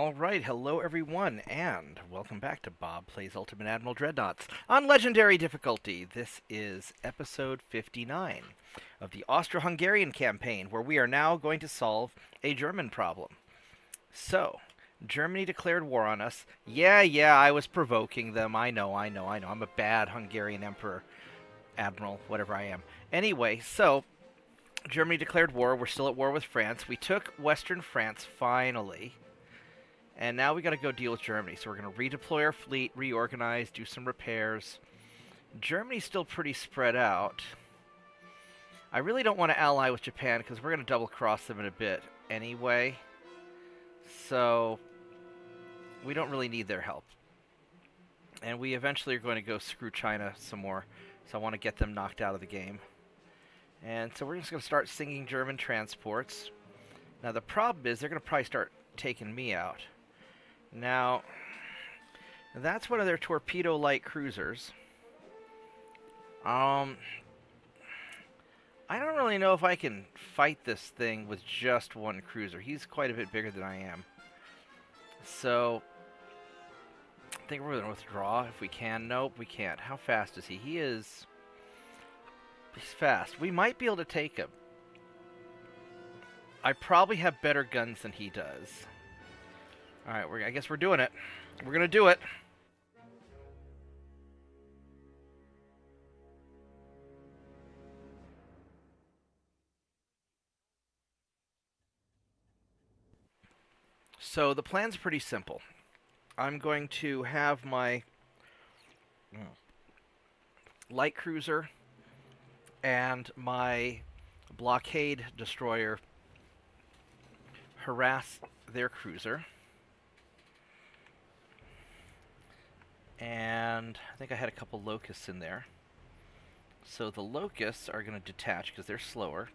Alright, hello everyone, and welcome back to Bob Plays Ultimate Admiral Dreadnoughts on Legendary difficulty. This is episode 59 of the Austro-Hungarian campaign, where we are now going to solve a German problem. So, Germany declared war on us. Yeah, I was provoking them. I know. I'm a bad Hungarian emperor, admiral, whatever I am. Anyway, so, Germany declared war. We're still at war with France. We took Western France, finally. And now we got to go deal with Germany. So we're going to redeploy our fleet, reorganize, do some repairs. Germany's still pretty spread out. I really don't want to ally with Japan because we're going to double cross them in a bit anyway. So we don't really need their help. And we eventually are going to go screw China some more. So I want to get them knocked out of the game. And so we're just going to start sinking German transports. Now the problem is they're going to probably start taking me out. Now, that's one of their torpedo-light cruisers. I don't really know if I can fight this thing with just one cruiser. He's quite a bit bigger than I am. So, I think we're going to withdraw if we can. Nope, we can't. How fast is he? He's fast. We might be able to take him. I probably have better guns than he does. Alright, I guess we're doing it. We're going to do it. So the plan's pretty simple. I'm going to have my light cruiser and my blockade destroyer harass their cruiser. And I think I had a couple locusts in there. So the locusts are going to detach because they're slower.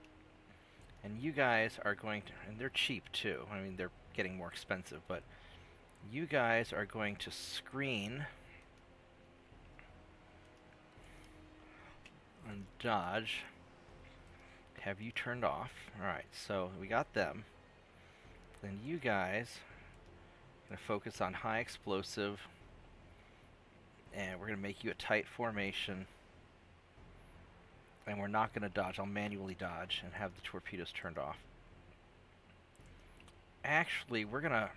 And you guys are going to... And they're cheap too. I mean, they're getting more expensive. But you guys are going to screen and dodge. Have you turned off. Alright, so we got them. Then you guys are going to focus on high explosive. And we're going to make you a tight formation. And we're not going to dodge. I'll manually dodge and have the torpedoes turned off. Actually, we're going to...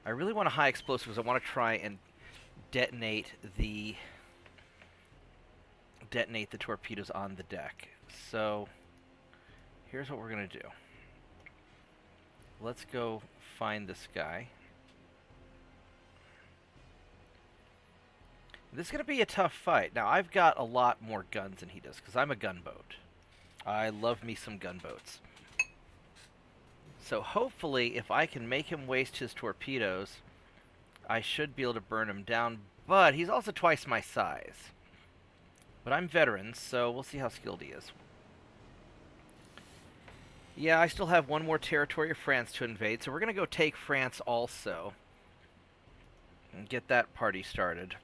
I really want a high explosive because I want to try and detonate the torpedoes on the deck. So, here's what we're going to do. Let's go find this guy. This is going to be a tough fight. Now, I've got a lot more guns than he does, because I'm a gunboat. I love me some gunboats. So hopefully, if I can make him waste his torpedoes, I should be able to burn him down. But he's also twice my size. But I'm veteran, so we'll see how skilled he is. Yeah, I still have one more territory of France to invade, so we're going to go take France also. And get that party started.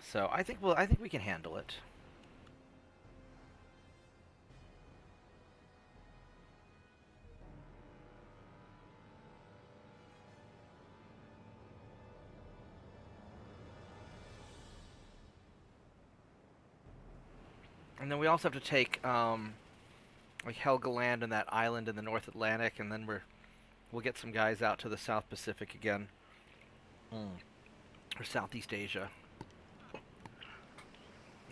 So I think we can handle it. And then we also have to take like Helgoland and that island in the North Atlantic, and then we'll get some guys out to the South Pacific again, or Southeast Asia.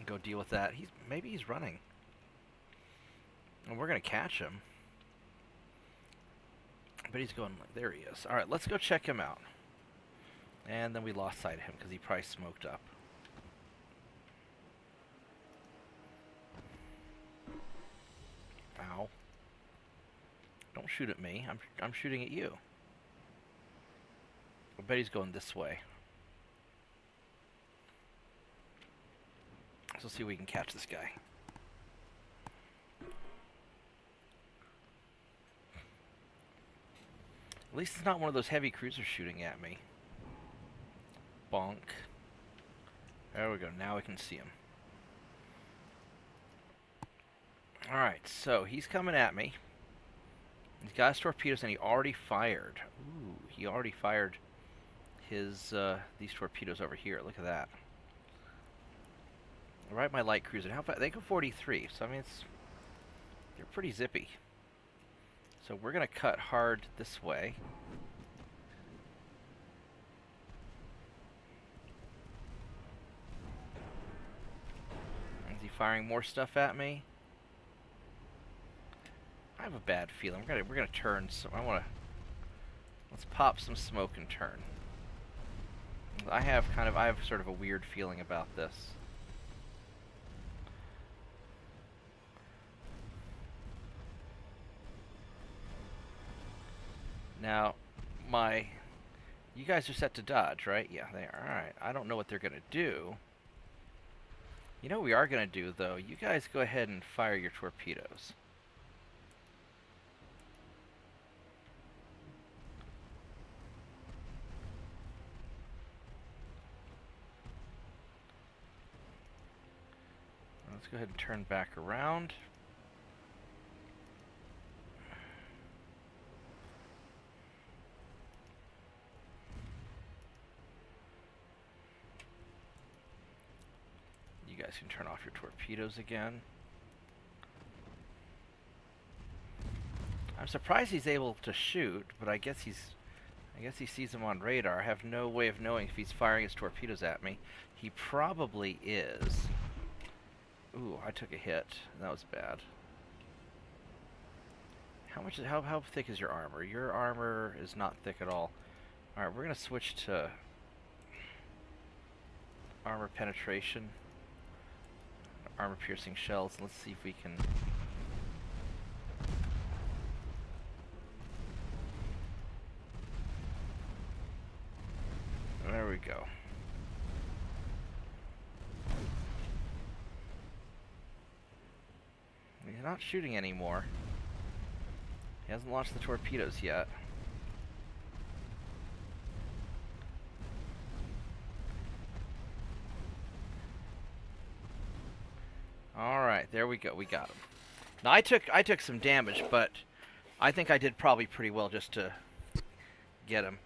Go deal with that. Maybe he's running. And we're going to catch him. But he's going... There he is. Alright, let's go check him out. And then we lost sight of him because he probably smoked up. Ow. Don't shoot at me. I'm shooting at you. I bet he's going this way. So let's see if we can catch this guy. At least it's not one of those heavy cruisers shooting at me. Bonk. There we go. Now we can see him. Alright, so he's coming at me. He's got his torpedoes, and he already fired. Ooh, he already fired his these torpedoes over here. Look at that. Right, my light cruiser. How fast? They go 43. So I mean, they're pretty zippy. So we're gonna cut hard this way. Is he firing more stuff at me? I have a bad feeling. We're gonna turn. So let's pop some smoke and turn. I have sort of a weird feeling about this. Now, you guys are set to dodge, right? Yeah, they are. Alright, I don't know what they're going to do. You know what we are going to do, though? You guys go ahead and fire your torpedoes. Let's go ahead and turn back around. You guys can turn off your torpedoes again. I'm surprised he's able to shoot, but I guess he sees them on radar. I have no way of knowing if he's firing his torpedoes at me. He probably is. Ooh, I took a hit. That was bad. How thick is your armor? Your armor is not thick at all. Alright, we're gonna switch to armor penetration. Armor piercing shells. Let's see if we can. There we go. He's not shooting anymore. He hasn't launched the torpedoes yet. Alright, there we go. We got him. Now I took some damage, but I think I did probably pretty well just to get him.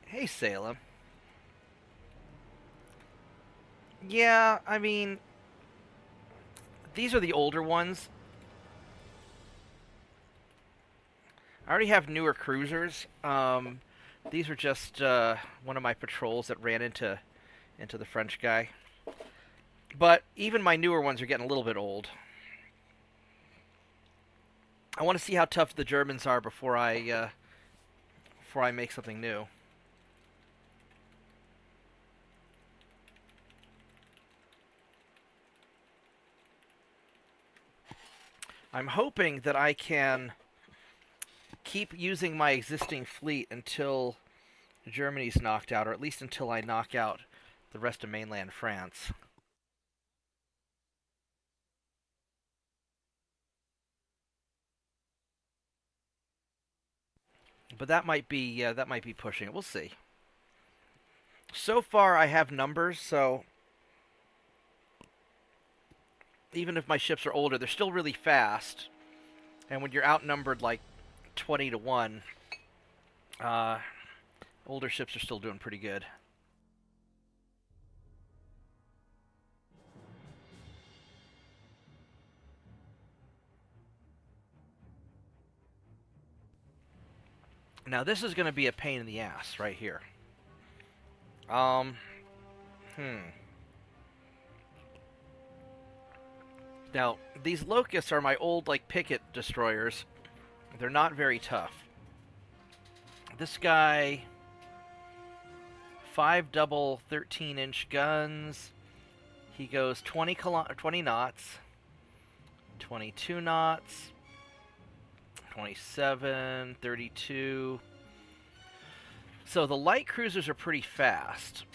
Hey, Salem. Yeah, I mean, these are the older ones. I already have newer cruisers. These are just one of my patrols that ran into the French guy. But even my newer ones are getting a little bit old. I want to see how tough the Germans are before I make something new. I'm hoping that I can keep using my existing fleet until Germany's knocked out, or at least until I knock out the rest of mainland France. But that might be pushing it. We'll see. So far, I have numbers, so even if my ships are older, they're still really fast. And when you're outnumbered like 20 to 1, older ships are still doing pretty good. Now this is going to be a pain in the ass right here. Now, these Locusts are my old, like, picket destroyers. They're not very tough. This guy, 5 double 13-inch guns. He goes 20 knots, 22 knots, 27, 32. So the light cruisers are pretty fast.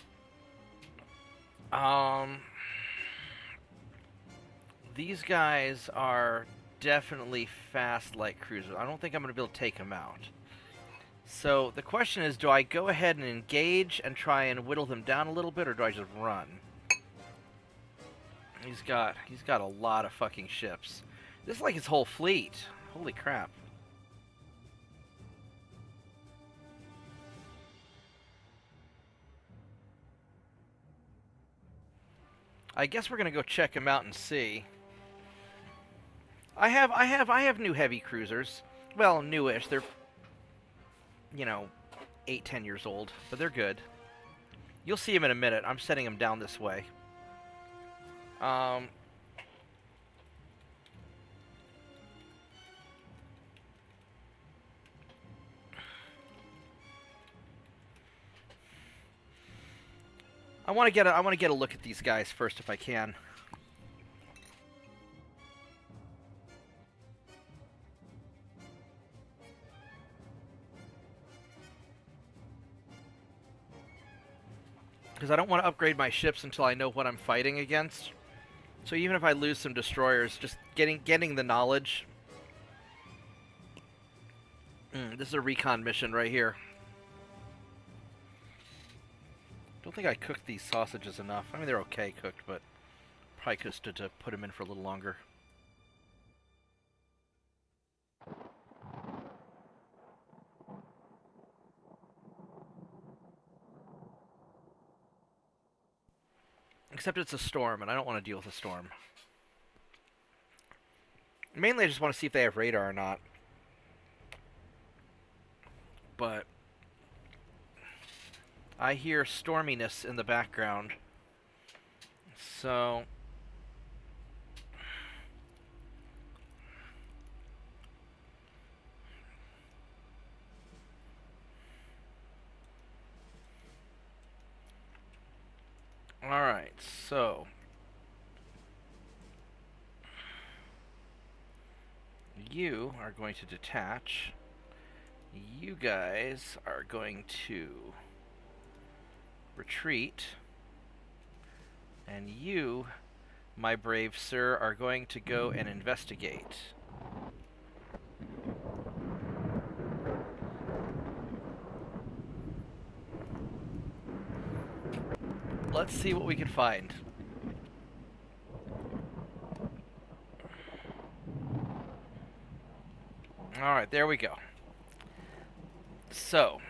These guys are definitely fast light cruisers. I don't think I'm going to be able to take them out. So the question is, do I go ahead and engage and try and whittle them down a little bit, or do I just run? He's got a lot of fucking ships. This is like his whole fleet. Holy crap. I guess we're gonna go check him out and see. I have new heavy cruisers. Well, newish. They're, you know, 8, 10 years old, but they're good. You'll see him in a minute. I'm setting him down this way. I want to get a look at these guys first if I can. Because I don't want to upgrade my ships until I know what I'm fighting against. So even if I lose some destroyers, just getting the knowledge. This is a recon mission right here. Don't think I cooked these sausages enough. I mean, they're okay cooked, but probably could have stood to put them in for a little longer. Except it's a storm, and I don't want to deal with a storm. Mainly, I just want to see if they have radar or not. But I hear storminess in the background. So alright, so you are going to detach. You guys are going to retreat. And you, my brave sir, are going to go and investigate. Let's see what we can find. Alright, there we go. So,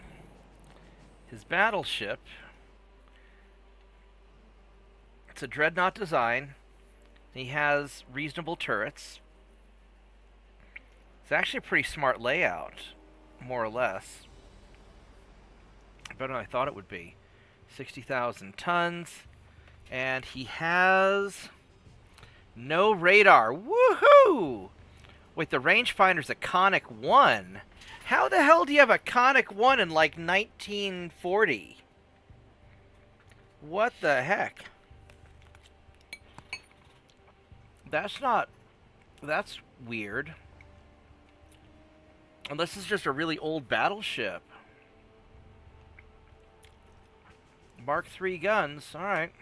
his battleship, it's a Dreadnought design. He has reasonable turrets. It's actually a pretty smart layout, more or less. Better than I thought it would be. 60,000 tons. And he has no radar. Woohoo! Wait, the rangefinder's a Conic 1. How the hell do you have a Conic 1 in, like, 1940? What the heck? That's weird. Unless it's just a really old battleship. Mark III guns, alright.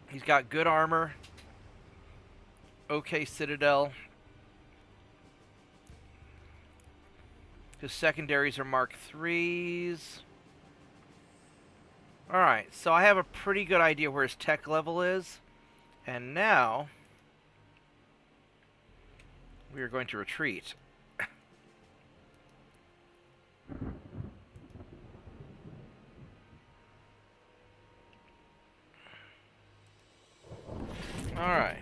He's got good armor. Okay, Citadel. His secondaries are Mark IIIs. Alright, so I have a pretty good idea where his tech level is. And now we are going to retreat. Alright.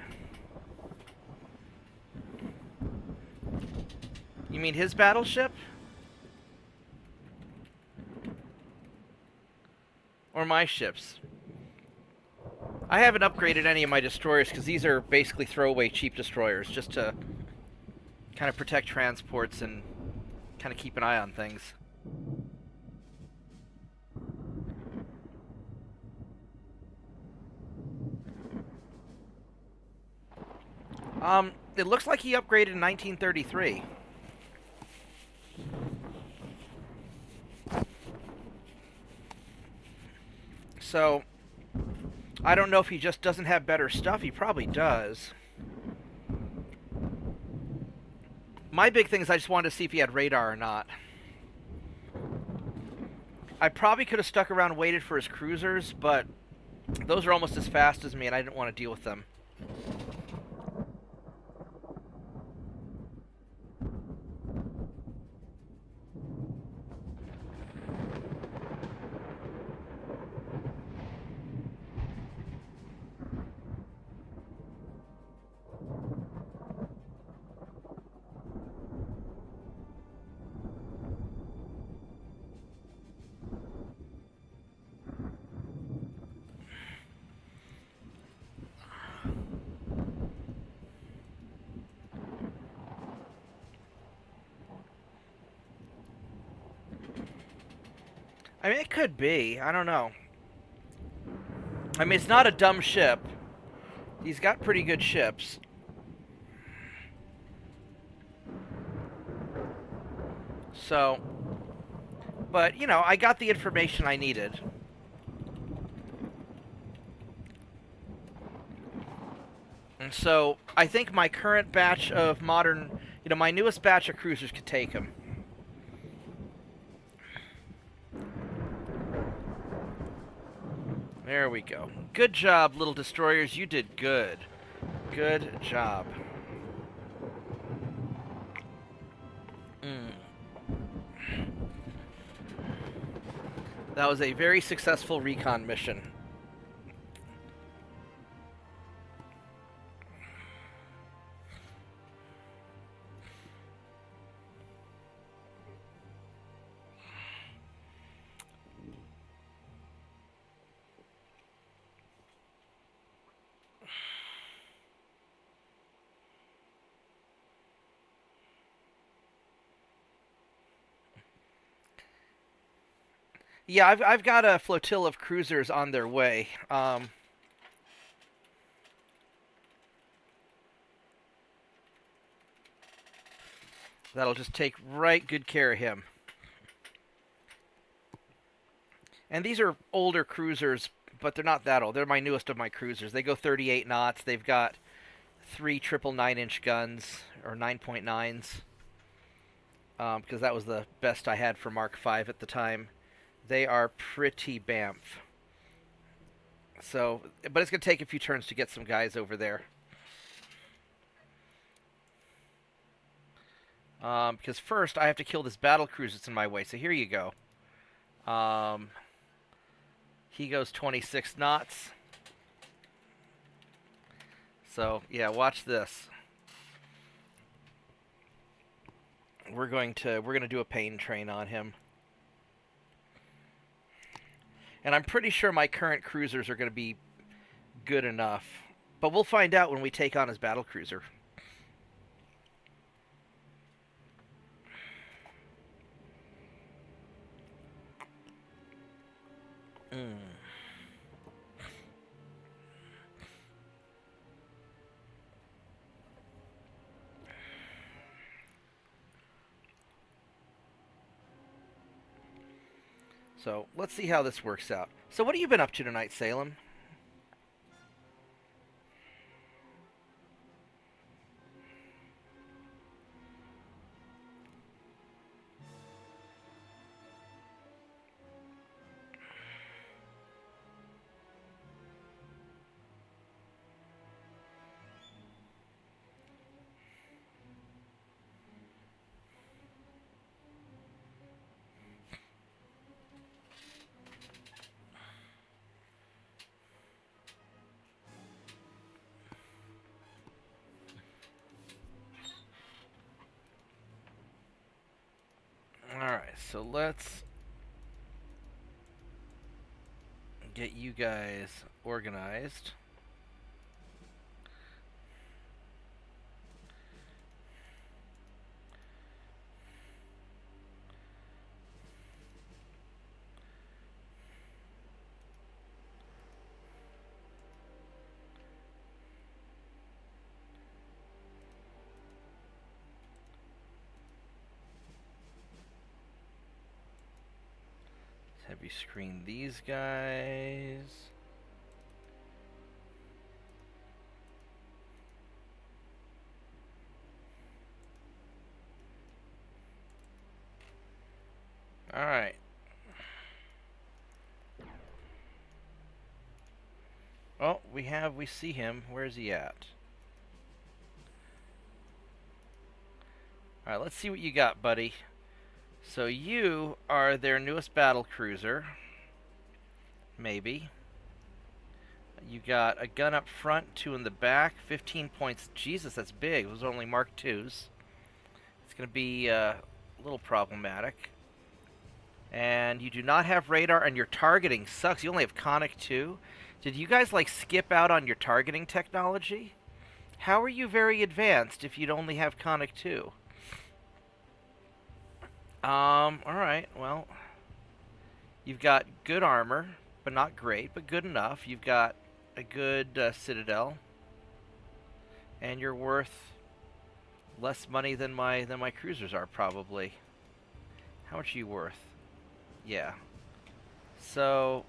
You mean his battleship? Or my ships? I haven't upgraded any of my destroyers because these are basically throwaway cheap destroyers just to kind of protect transports and kind of keep an eye on things. It looks like he upgraded in 1933. So, I don't know if he just doesn't have better stuff. He probably does. My big thing is I just wanted to see if he had radar or not. I probably could have stuck around and waited for his cruisers, but those are almost as fast as me, and I didn't want to deal with them. I mean, it could be. I don't know. I mean, it's not a dumb ship. He's got pretty good ships. So, but, you know, I got the information I needed. And so, I think my current batch of modern, you know, my newest batch of cruisers could take him. There we go. Good job, little destroyers. You did good. Good job. That was a very successful recon mission. Yeah, I've got a flotilla of cruisers on their way. That'll just take right good care of him. And these are older cruisers, but they're not that old. They're my newest of my cruisers. They go 38 knots. They've got 3 triple 9-inch guns, or 9.9s, because that was the best I had for Mark V at the time. They are pretty bamf. So, but it's going to take a few turns to get some guys over there. Because first, I have to kill this battle cruiser that's in my way. So here you go. He goes 26 knots. So, yeah, watch this. We're going to do a pain train on him. And I'm pretty sure my current cruisers are going to be good enough. But we'll find out when we take on his battle cruiser. So, let's see how this works out. So, what have you been up to tonight, Salem? Alright, so let's get you guys organized. Heavy screen these guys. Alright. Oh, we see him. Where's he at? Alright, let's see what you got, buddy. So you are their newest battle cruiser. Maybe. You got a gun up front, 2 in the back, 15 points. Jesus, that's big. Those are only Mark IIs. It's going to be a little problematic. And you do not have radar, and your targeting sucks. You only have Conic 2. Did you guys, like, skip out on your targeting technology? How are you very advanced if you'd only have Conic 2? Alright, well, You've got good armor, but not great, but good enough. You've got a good citadel, and you're worth less money than my cruisers are probably. How much are you worth? Yeah. So,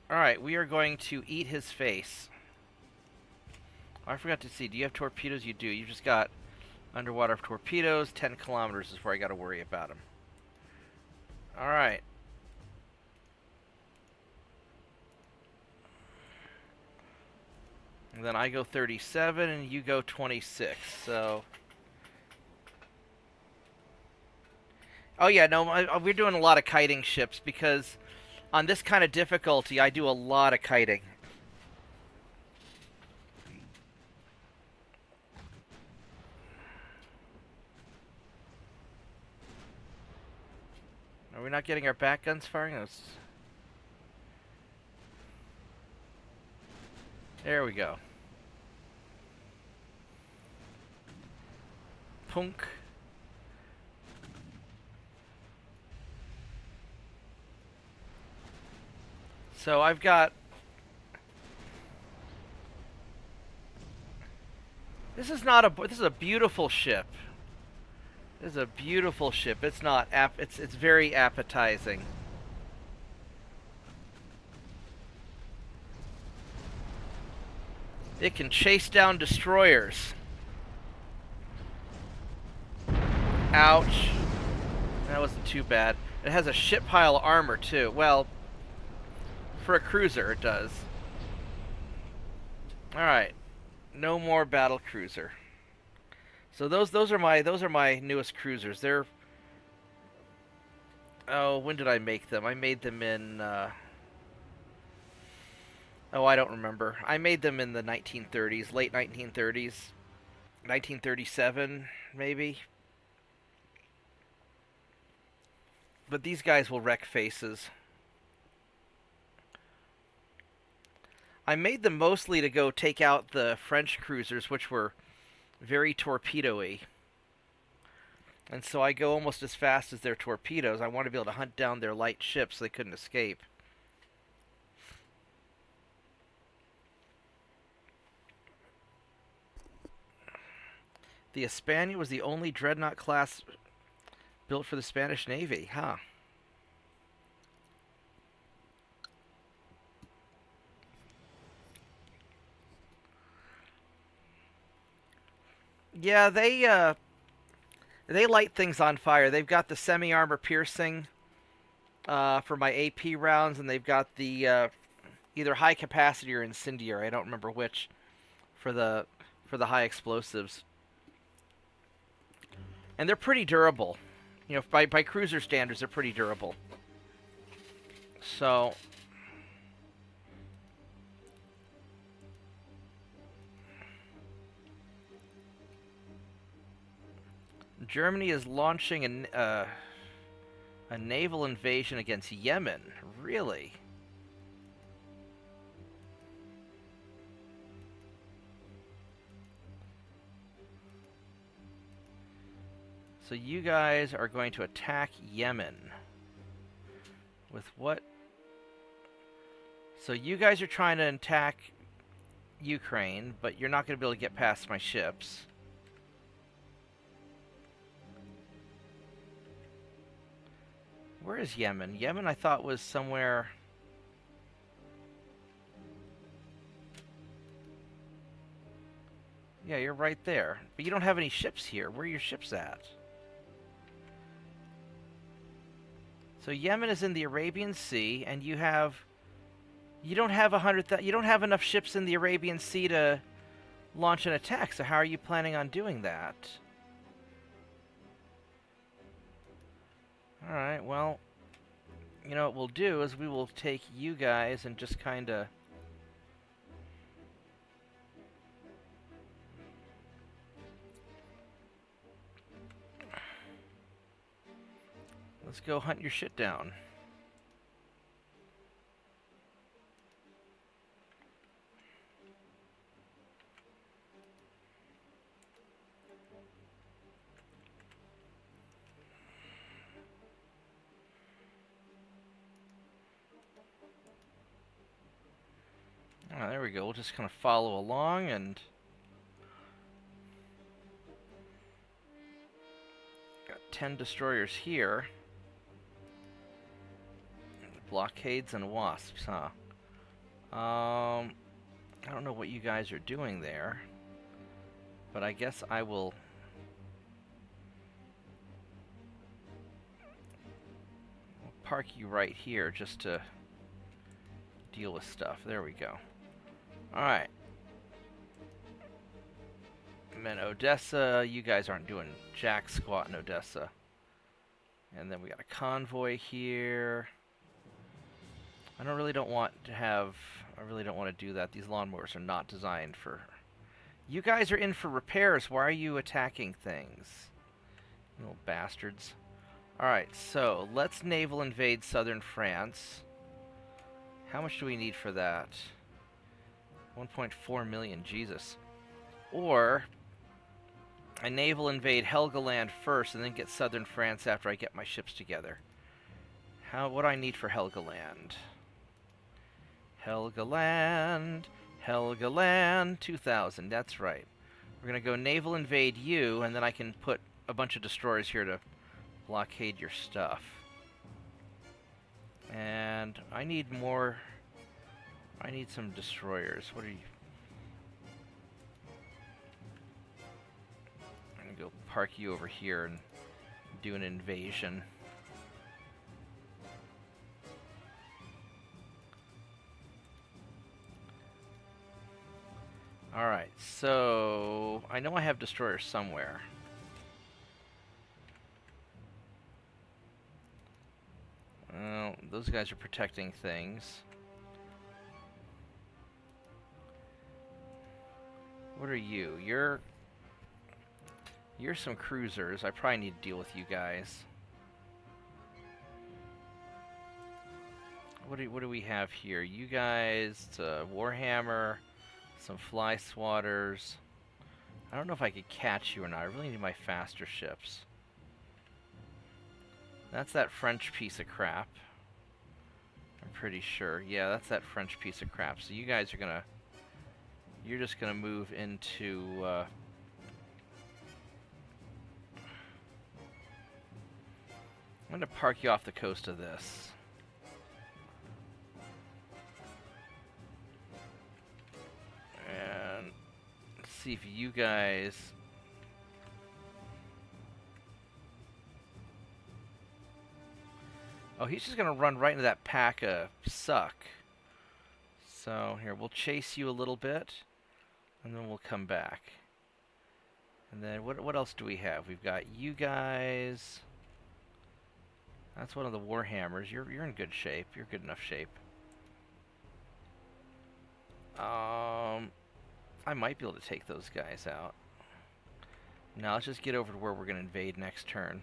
all right, we are going to eat his face. Oh, I forgot to see. Do you have torpedoes? You do. You just got underwater torpedoes. 10 kilometers is where I got to worry about them. All right. And then I go 37, and you go 26. So. Oh yeah, no, we're doing a lot of kiting ships because on this kind of difficulty, I do a lot of kiting. Are we not getting our back guns firing? There we go. Punk. So I've got... This is not a... This is a beautiful ship. This is a beautiful ship. It's not... It's very appetizing. It can chase down destroyers. Ouch. That wasn't too bad. It has a ship pile armor too. Well... For a cruiser, it does. All right, no more battle cruiser. So those are my newest cruisers. They're when did I make them? I made them in I don't remember. I made them in the 1930s, late 1930s, 1937 maybe. But these guys will wreck faces. I made them mostly to go take out the French cruisers, which were very torpedo-y. And so I go almost as fast as their torpedoes. I want to be able to hunt down their light ships so they couldn't escape. The Hispania was the only dreadnought class built for the Spanish Navy, huh? Yeah, they light things on fire. They've got the semi-armor piercing for my AP rounds, and they've got the either high capacity or incendiary. I don't remember which for the high explosives. And they're pretty durable. You know, by cruiser standards, they're pretty durable. So Germany is launching a naval invasion against Yemen. Really? So you guys are going to attack Yemen. With what? So you guys are trying to attack Ukraine, but you're not going to be able to get past my ships. Where is Yemen? Yemen I thought was somewhere... Yeah, you're right there. But you don't have any ships here. Where are your ships at? So Yemen is in the Arabian Sea, and you have... You don't have you don't have enough ships in the Arabian Sea to launch an attack, so how are you planning on doing that? Alright, well, you know what we'll do is we will take you guys and just kind of... Let's go hunt your shit down. we go. We'll just kind of follow along and... Got 10 destroyers here. Blockades and wasps, huh? I don't know what you guys are doing there, but I guess I will... park you right here just to deal with stuff. There we go. Alright. And then Odessa, you guys aren't doing jack squat in Odessa. And then we got a convoy here. I really don't want to do that. These lawnmowers are not designed for... You guys are in for repairs. Why are you attacking things? You little bastards. Alright, so let's naval invade southern France. How much do we need for that? 1.4 million, Jesus. Or I naval invade Helgoland first and then get southern France after I get my ships together. What do I need for Helgoland? Helgoland, 2,000, that's right. We're going to go naval invade you, and then I can put a bunch of destroyers here to blockade your stuff. And I need more... I need some destroyers. What are you... I'm going to go park you over here and do an invasion. Alright, so... I know I have destroyers somewhere. Well, those guys are protecting things. What are you? You're some cruisers. I probably need to deal with you guys. What do we have here? You guys, Warhammer, some fly swatters. I don't know if I could catch you or not. I really need my faster ships. That's that French piece of crap. I'm pretty sure. Yeah, that's that French piece of crap. So you guys are gonna... You're just gonna move into... I'm gonna park you off the coast of this. And see if you guys... Oh, he's just gonna run right into that pack of suck. So, here, we'll chase you a little bit, and then we'll come back. And then, what else do we have? We've got you guys. That's one of the Warhammers. You're in good shape. You're good enough shape. I might be able to take those guys out. Now, let's just get over to where we're gonna invade next turn.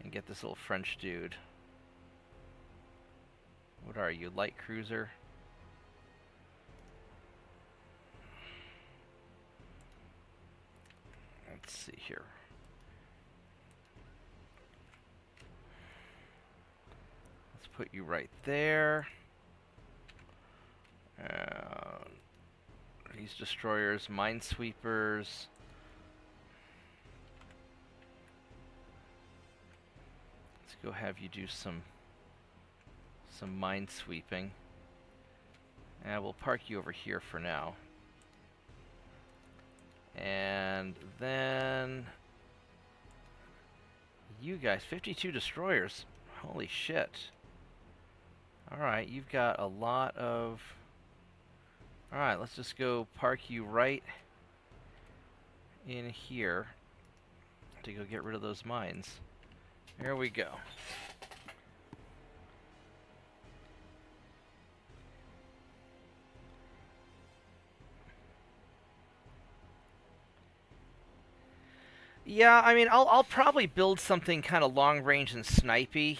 And get this little French dude. What are you, light cruiser? Let's see here. Let's put you right there. These destroyers, minesweepers. Go have you do some mine sweeping. And we'll park you over here for now. And then you guys, 52 destroyers. Holy shit. Alright, you've got a lot of... Alright, let's just go park you right in here to go get rid of those mines. There we go. Yeah, I mean, I'll probably build something kind of long range and snipey.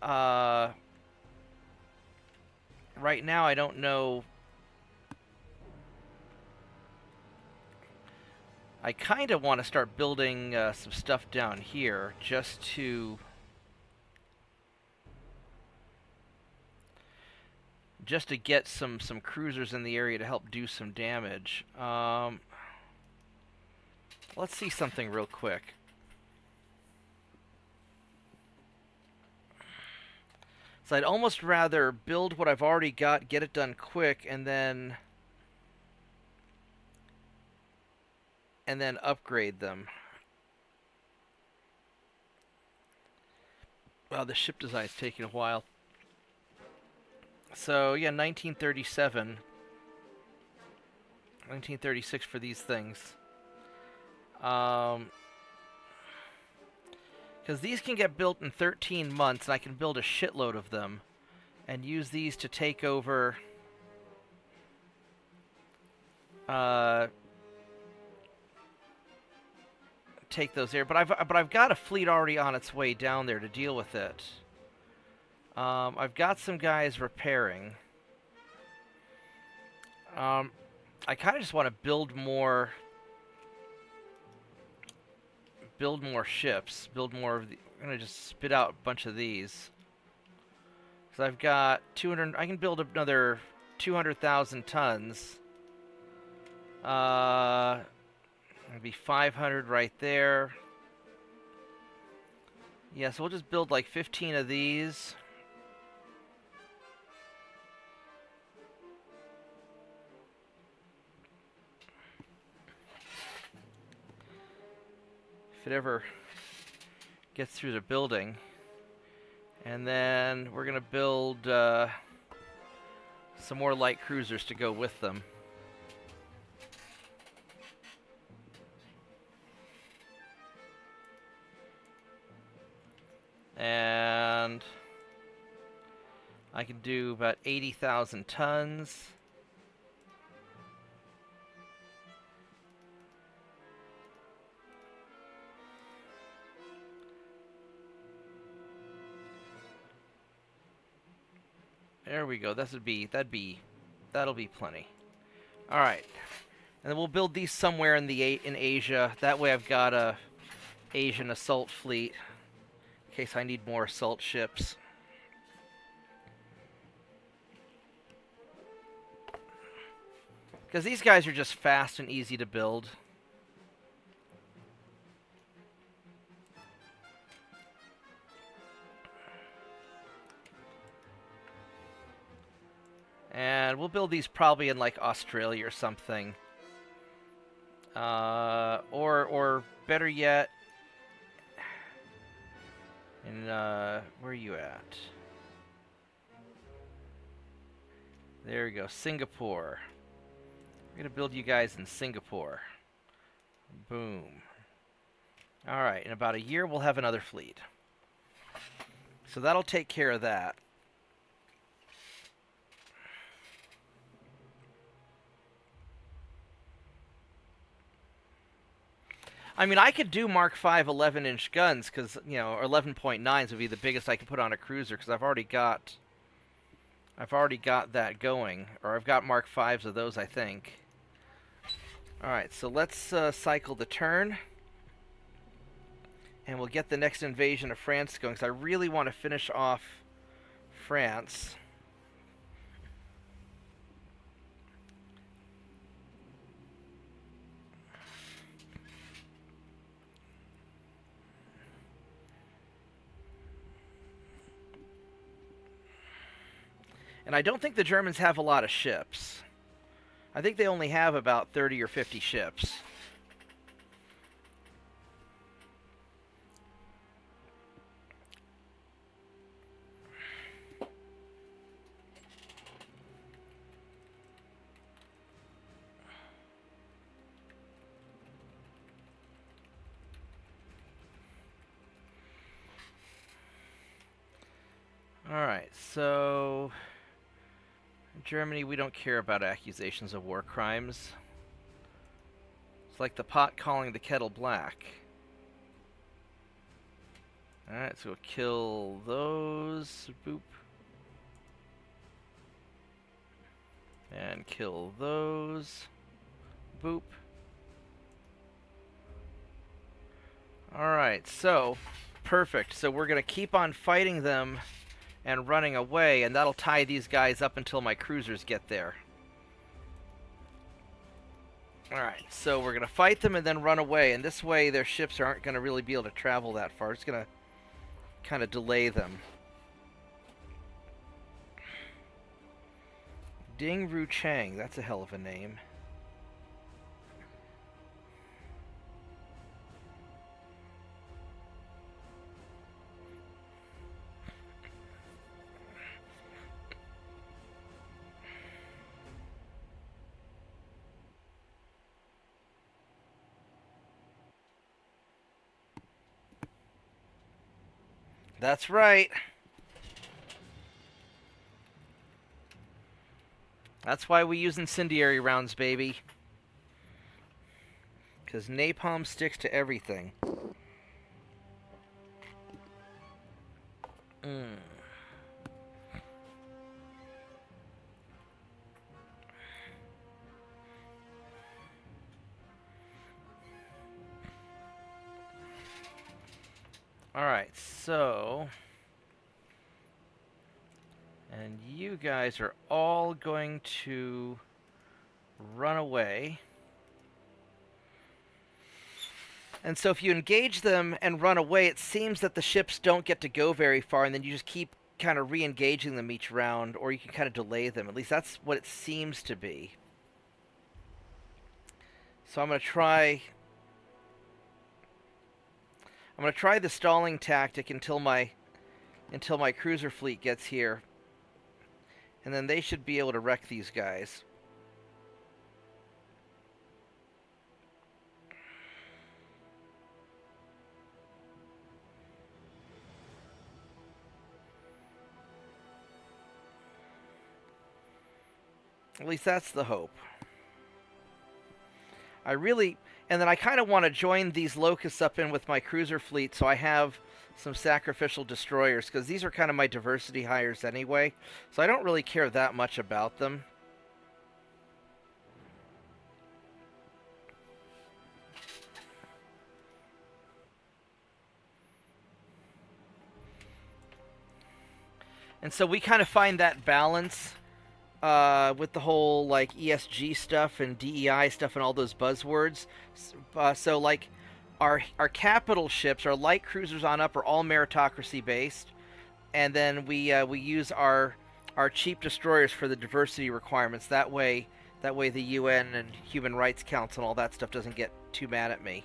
Right now, I don't know. I kind of want to start building some stuff down here just to just to get some cruisers in the area to help do some damage. Let's see something real quick. So I'd almost rather build what I've already got, get it done quick, and then upgrade them. Wow, the ship design's taking a while. So yeah, 1937, 1936 for these things. Because these can get built in 13 months, and I can build a shitload of them and use these to take over take those there. But I've got a fleet already on its way down there to deal with it. I've got some guys repairing. I kind of just want to build more ships, build more of the, I'm going to just spit out a bunch of these. So I've got 200, I can build another 200,000 tons. It'll be 500 right there. Yeah, so we'll just build like 15 of these. If it ever gets through the building. And then we're going to build some more light cruisers to go with them. And I can do about 80,000 tons. There we go. That'll be plenty. All right, and then we'll build these somewhere in Asia. That way, I've got a Asian assault fleet in case I need more assault ships. Because these guys are just fast and easy to build. And we'll build these probably in like Australia or something. Or better yet, in where are you at? There we go, Singapore. We're gonna build you guys in Singapore. Boom. All right, in about a year we'll have another fleet. So that'll take care of that. I mean, I could do Mark V 11-inch guns, because, you know, or 11.9s would be the biggest I could put on a cruiser, because I've already got that going, or I've got Mark Vs of those, I think. All right, so let's cycle the turn, and we'll get the next invasion of France going, because I really want to finish off France. And I don't think the Germans have a lot of ships. I think they only have about 30 or 50 ships. All right, so Germany, we don't care about accusations of war crimes. It's like the pot calling the kettle black. Alright, so we'll kill those. Boop. And kill those. Boop. Alright, so perfect. So we're going to keep on fighting them and running away, and that'll tie these guys up until my cruisers get there. Alright, so we're going to fight them and then run away, and this way their ships aren't going to really be able to travel that far. It's going to kind of delay them. Ding Ru Chang, that's a hell of a name. That's right. That's why we use incendiary rounds, baby. Because napalm sticks to everything. Alright, so... And you guys are all going to run away. And so if you engage them and run away, it seems that the ships don't get to go very far, and then you just keep kind of re-engaging them each round, or you can kind of delay them. At least that's what it seems to be. So I'm going to try the stalling tactic until my cruiser fleet gets here. And then they should be able to wreck these guys. At least that's the hope. And then I kind of want to join these locusts up in with my cruiser fleet so I have some sacrificial destroyers, because these are kind of my diversity hires anyway, so I don't really care that much about them. And so we kind of find that balance with the whole like ESG stuff and DEI stuff and all those buzzwords. So like our capital ships, our light cruisers on up, are all meritocracy based, and then we use our cheap destroyers for the diversity requirements. That way the UN and Human Rights Council and all that stuff doesn't get too mad at me.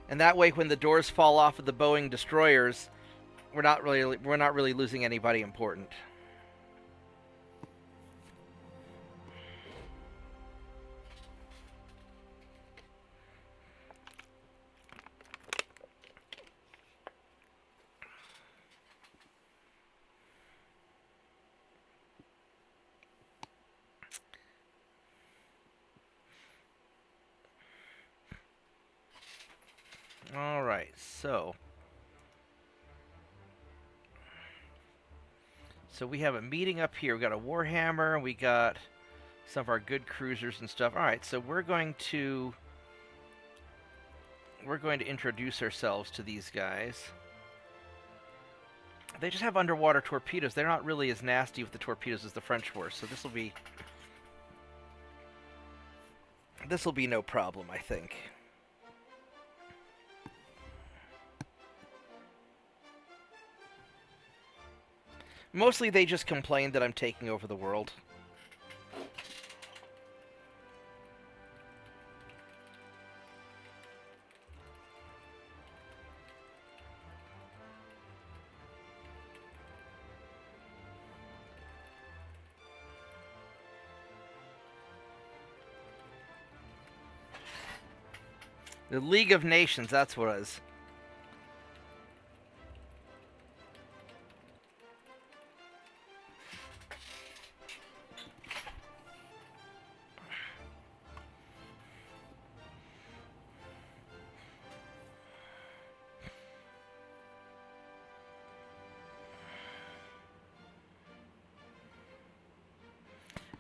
And that way, when the doors fall off of the Boeing destroyers, we're not really losing anybody important. All right, so we have a meeting up here. We got a Warhammer, we got some of our good cruisers and stuff. All right, so we're going to introduce ourselves to these guys. They just have underwater torpedoes. They're not really as nasty with the torpedoes as the French were, so this will be no problem, I think. Mostly they just complain that I'm taking over the world. The League of Nations, that's what it is.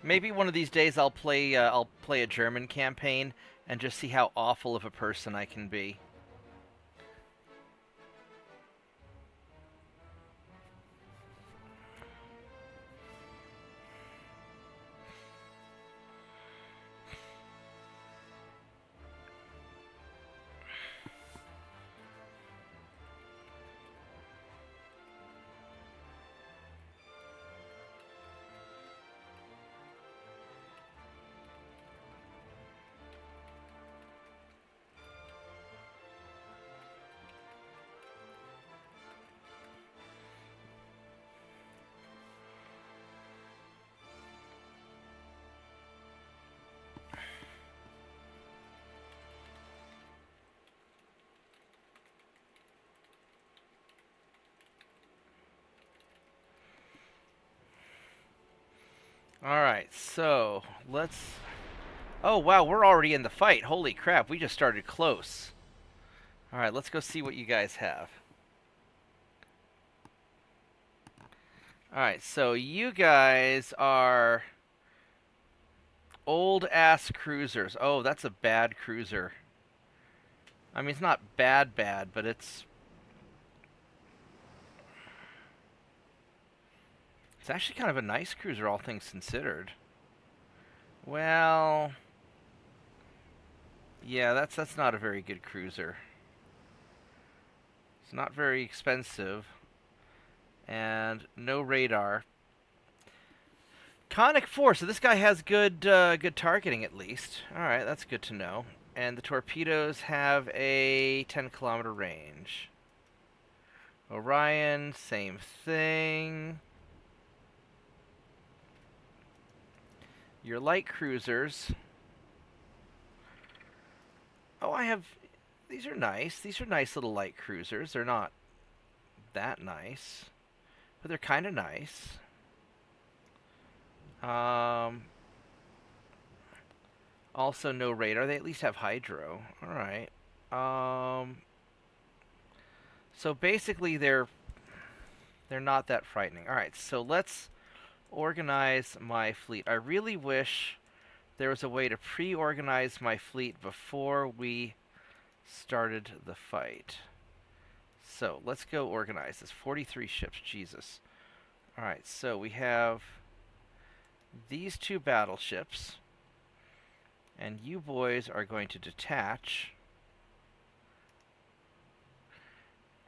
Maybe one of these days I'll play a German campaign and just see how awful of a person I can be. Alright, so let's... Oh, wow, we're already in the fight. Holy crap, we just started close. Alright, let's go see what you guys have. Alright, so you guys are old-ass cruisers. Oh, that's a bad cruiser. I mean, it's not bad, but it's... It's actually kind of a nice cruiser, all things considered. Well... Yeah, that's not a very good cruiser. It's not very expensive. And no radar. Conic 4, so this guy has good good targeting at least. Alright, that's good to know. And the torpedoes have a 10-kilometer range. Orion, same thing. Your light cruisers. Oh, I have... These are nice. These are nice little light cruisers. They're not that nice, but they're kind of nice. Also no radar. They at least have hydro. Alright. So basically they're not that frightening. Alright, so let's organize my fleet. I really wish there was a way to pre-organize my fleet before we started the fight. So let's go organize this. 43 ships, Jesus. Alright, so we have these two battleships, and you boys are going to detach,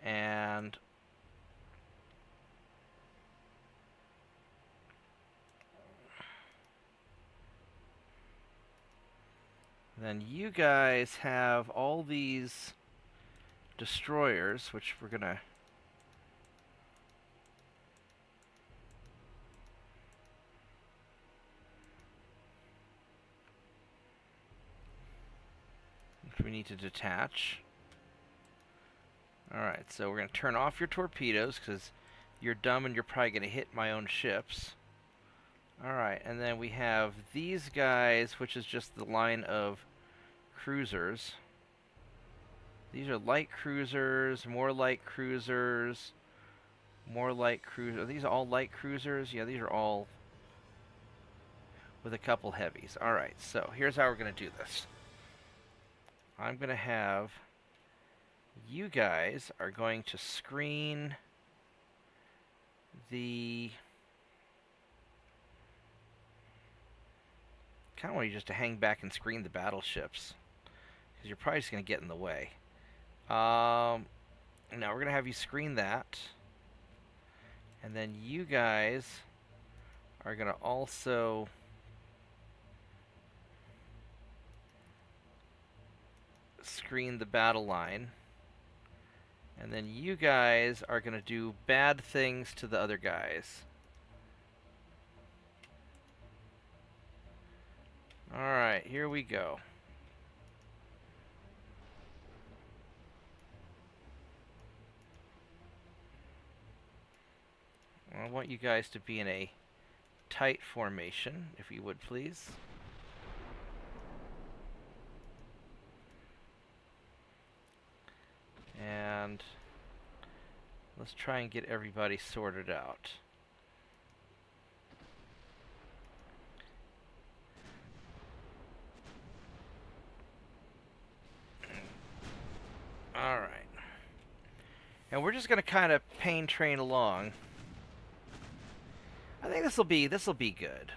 and then you guys have all these destroyers, which we're gonna... which we need to detach. Alright, so we're gonna turn off your torpedoes, because you're dumb and you're probably gonna hit my own ships. Alright, and then we have these guys, which is just the line of cruisers. These are light cruisers, more light cruisers, more light cruisers. Are these all light cruisers? Yeah, these are all with a couple heavies. Alright, so here's how we're going to do this. I'm going to have... You guys are going to screen the... kind of want you just to hang back and screen the battleships, because you're probably just going to get in the way. Now we're going to have you screen that. And then you guys are going to also screen the battle line. And then you guys are going to do bad things to the other guys. Alright, here we go. I want you guys to be in a tight formation, if you would please. And let's try and get everybody sorted out. And we're just going to kind of pain train along. I think this will be good.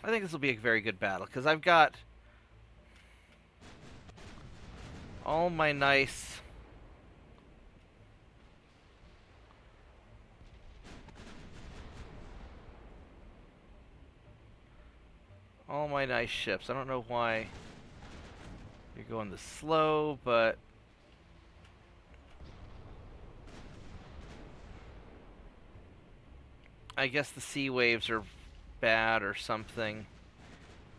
I think this will be a very good battle because I've got all my nice ships. I don't know why you're going this slow, but I guess the sea waves are bad or something.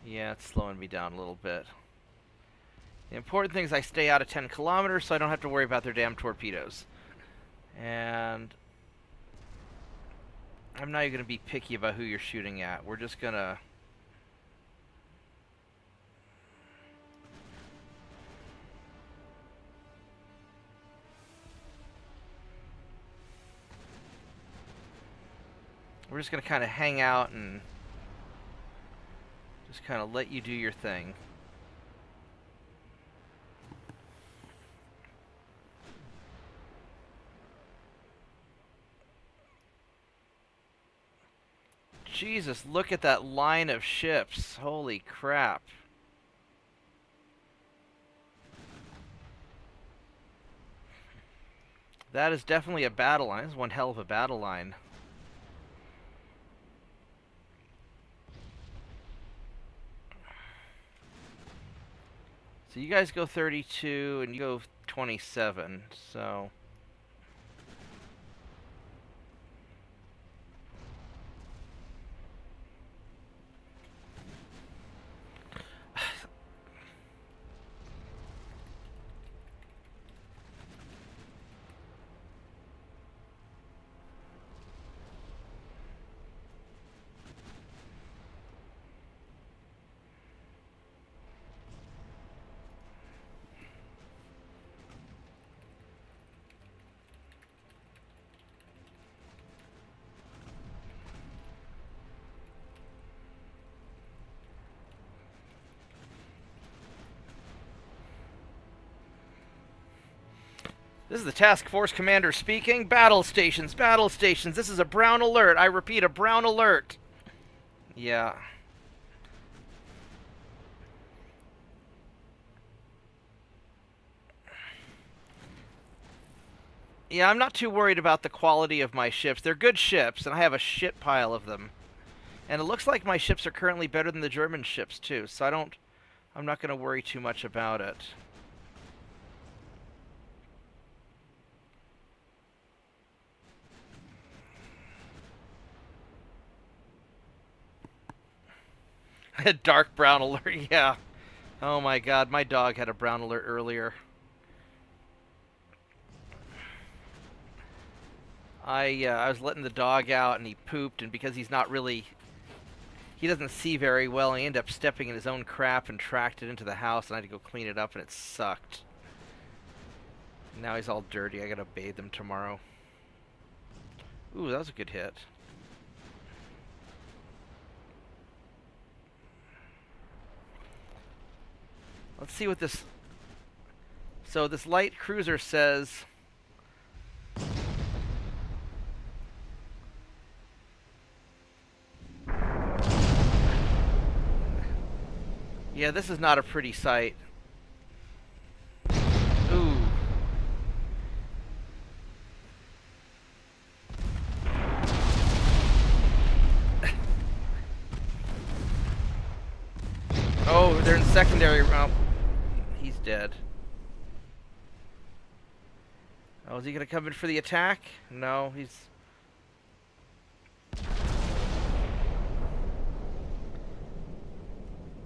Yeah, it's slowing me down a little bit. The important thing is I stay out of 10 kilometers so I don't have to worry about their damn torpedoes. And I'm not even going to be picky about who you're shooting at. We're just going to... We're just going to kind of hang out and just kind of let you do your thing. Jesus, look at that line of ships. Holy crap. That is definitely a battle line. This is one hell of a battle line. So you guys go 32 and you go 27, so... This is the task force commander speaking. Battle stations, battle stations. This is a brown alert. I repeat, a brown alert. Yeah. Yeah, I'm not too worried about the quality of my ships. They're good ships, and I have a shit pile of them. And it looks like my ships are currently better than the German ships, too. So I'm not going to worry too much about it. A dark brown alert, yeah. Oh my god, my dog had a brown alert earlier. I was letting the dog out and he pooped, and because he's not really... He doesn't see very well, and he ended up stepping in his own crap and tracked it into the house, and I had to go clean it up, and it sucked. Now he's all dirty. I gotta bathe him tomorrow. Ooh, that was a good hit. Let's see what this... So this light cruiser says... Yeah, this is not a pretty sight. Ooh. Oh, they're in secondary... Oh, he's dead. Oh, is he going to come in for the attack? No, he's...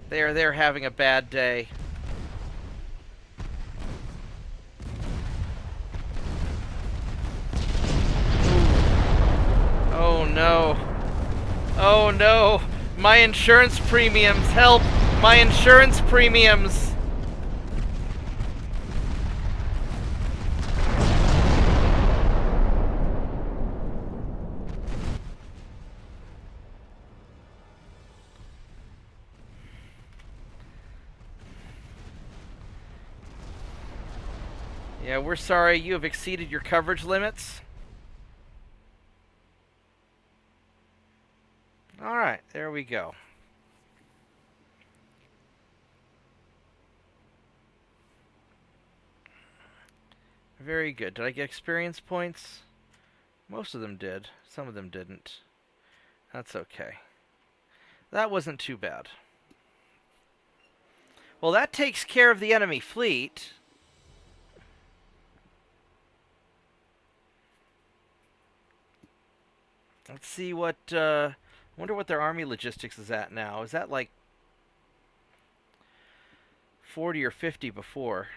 They're having a bad day. Oh no. Oh no. My insurance premiums. Help. My insurance premiums. Yeah, we're sorry. You have exceeded your coverage limits. Alright, there we go. Very good. Did I get experience points? Most of them did. Some of them didn't. That's okay. That wasn't too bad. Well, that takes care of the enemy fleet. Let's see what... I wonder what their army logistics is at now. Is that like 40 or 50 before?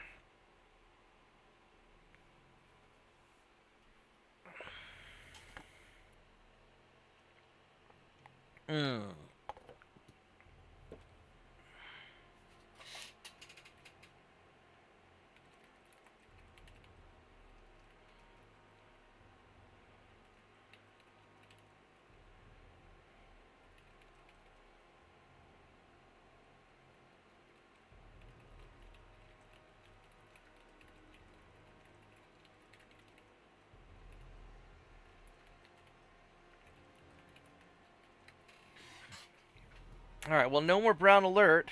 Alright, well, no more brown alert.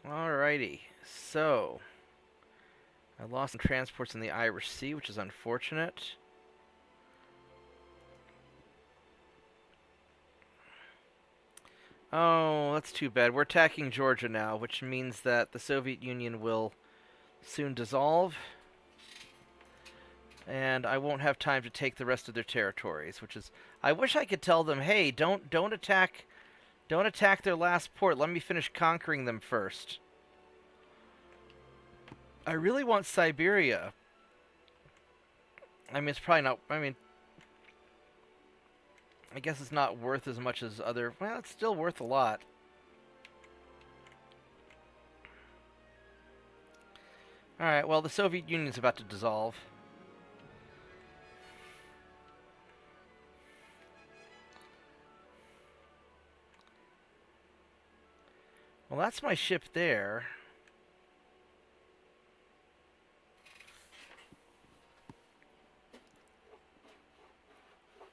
Alrighty, so... I lost some transports in the Irish Sea, which is unfortunate. Oh, that's too bad. We're attacking Georgia now, which means that the Soviet Union will soon dissolve. And I won't have time to take the rest of their territories, which is... I wish I could tell them, hey, don't attack their last port. Let me finish conquering them first. I really want Siberia. I mean, it's probably not... I mean... I guess it's not worth as much as other... Well, it's still worth a lot. Alright, well, the Soviet Union's about to dissolve. Well, that's my ship there.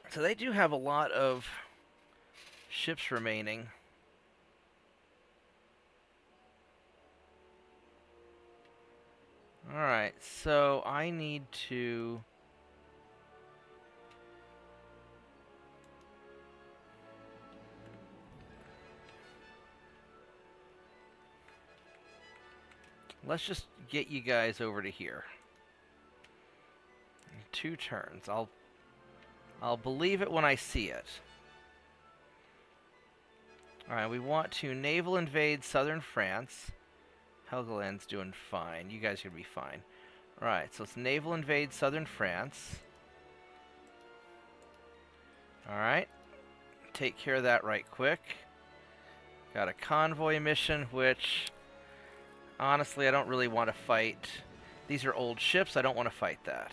So they do have a lot of ships remaining. Alright, so I need to... Let's just get you guys over to here. In 2 turns. I'll believe it when I see it. Alright, we want to naval invade southern France. Helgoland's doing fine. You guys are going to be fine. Alright, so let's naval invade southern France. Alright. Take care of that right quick. Got a convoy mission, which... honestly, I don't really want to fight. These are old ships. I don't want to fight that.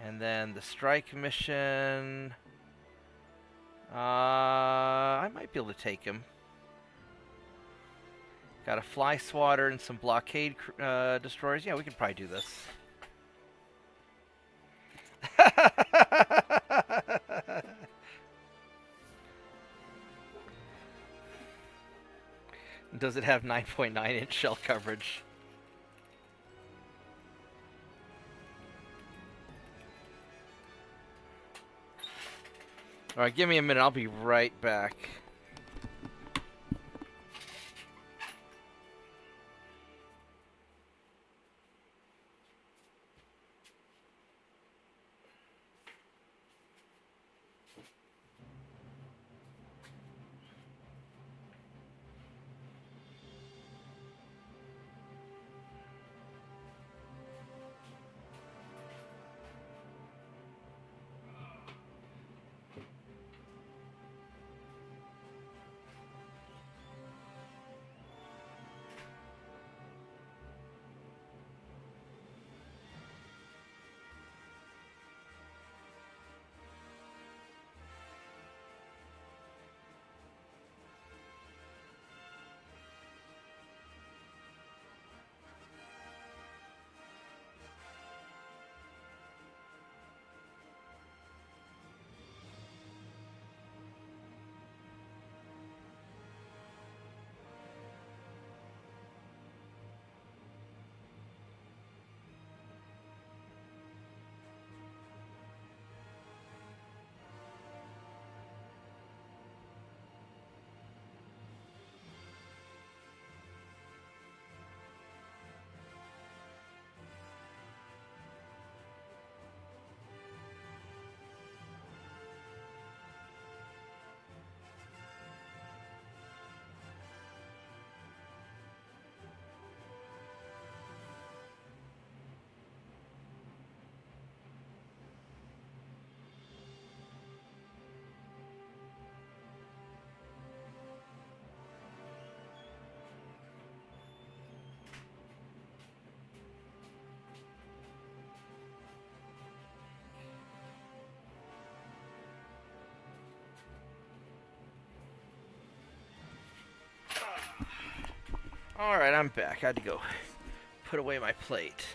And then the strike mission... I might be able to take him. Got a fly swatter and some blockade destroyers. Yeah, we could probably do this. Does it have 9.9-inch shell coverage? Alright, give me a minute. I'll be right back. Alright, I'm back. I had to go put away my plate.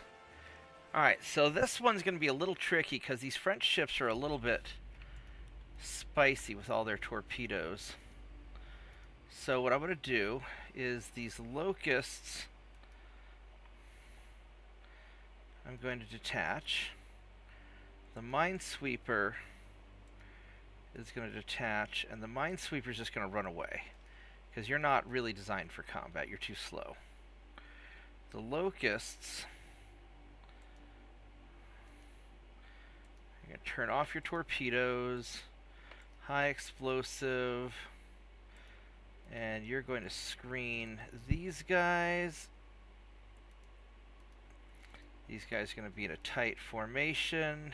Alright, so this one's going to be a little tricky because these French ships are a little bit spicy with all their torpedoes. So what I'm going to do is these locusts I'm going to detach. The minesweeper is going to detach, and the minesweeper is just going to run away because you're not really designed for combat. You're too slow. The locusts, you're going to turn off your torpedoes, high explosive, and you're going to screen these guys. These guys are going to be in a tight formation.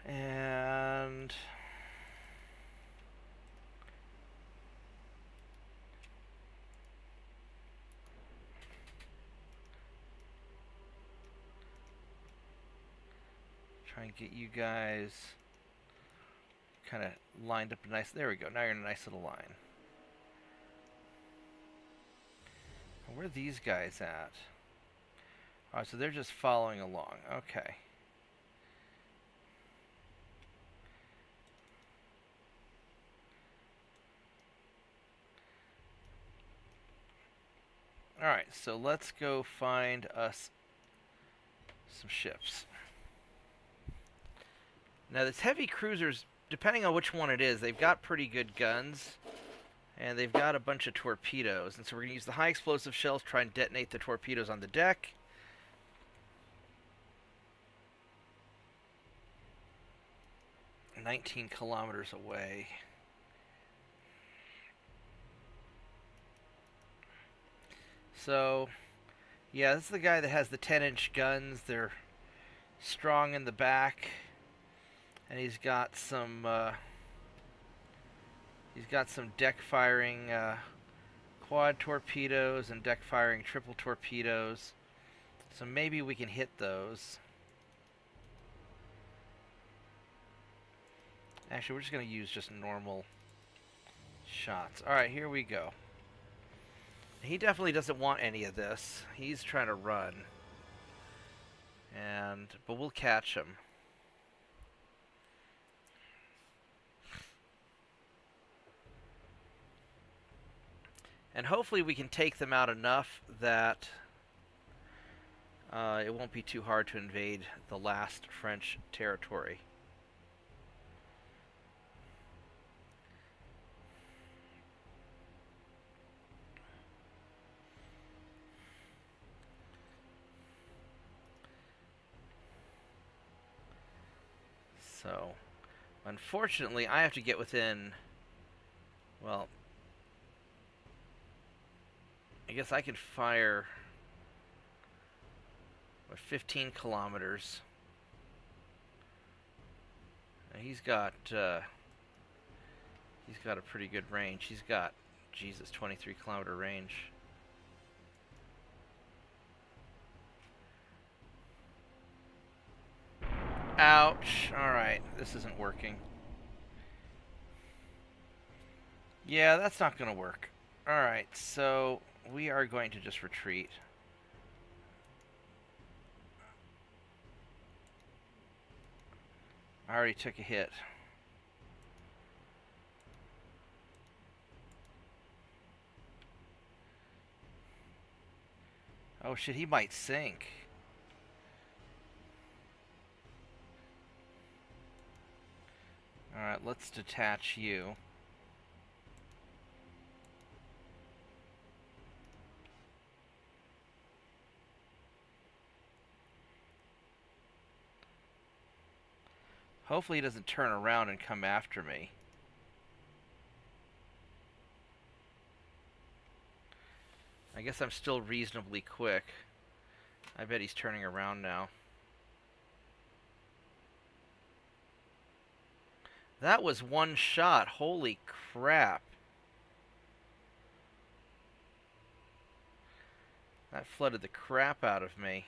And try and get you guys kind of lined up nice. There we go. Now you're in a nice little line. Where are these guys at? Alright, so they're just following along. Okay. Alright, so let's go find us some ships. Now, this heavy cruisers, depending on which one it is, they've got pretty good guns, and they've got a bunch of torpedoes. And so we're going to use the high explosive shells to try and detonate the torpedoes on the deck. "19 kilometers away." So, yeah, this is the guy that has the 10-inch guns. They're strong in the back, and he's got some deck firing quad torpedoes and deck firing triple torpedoes. So maybe we can hit those. Actually, we're just going to use just normal shots. Alright, here we go. He definitely doesn't want any of this. He's trying to run. But we'll catch him. And hopefully we can take them out enough that it won't be too hard to invade the last French territory. So, unfortunately, I have to get within, well, I guess I could fire 15 kilometers. Now he's got a pretty good range. He's got, Jesus, 23-kilometer range. Ouch. Alright, this isn't working. Yeah, that's not going to work. Alright, so we are going to just retreat. I already took a hit. Oh shit, he might sink. Alright, let's detach you. Hopefully he doesn't turn around and come after me. I guess I'm still reasonably quick. I bet he's turning around now. That was one shot. Holy crap. That flooded the crap out of me.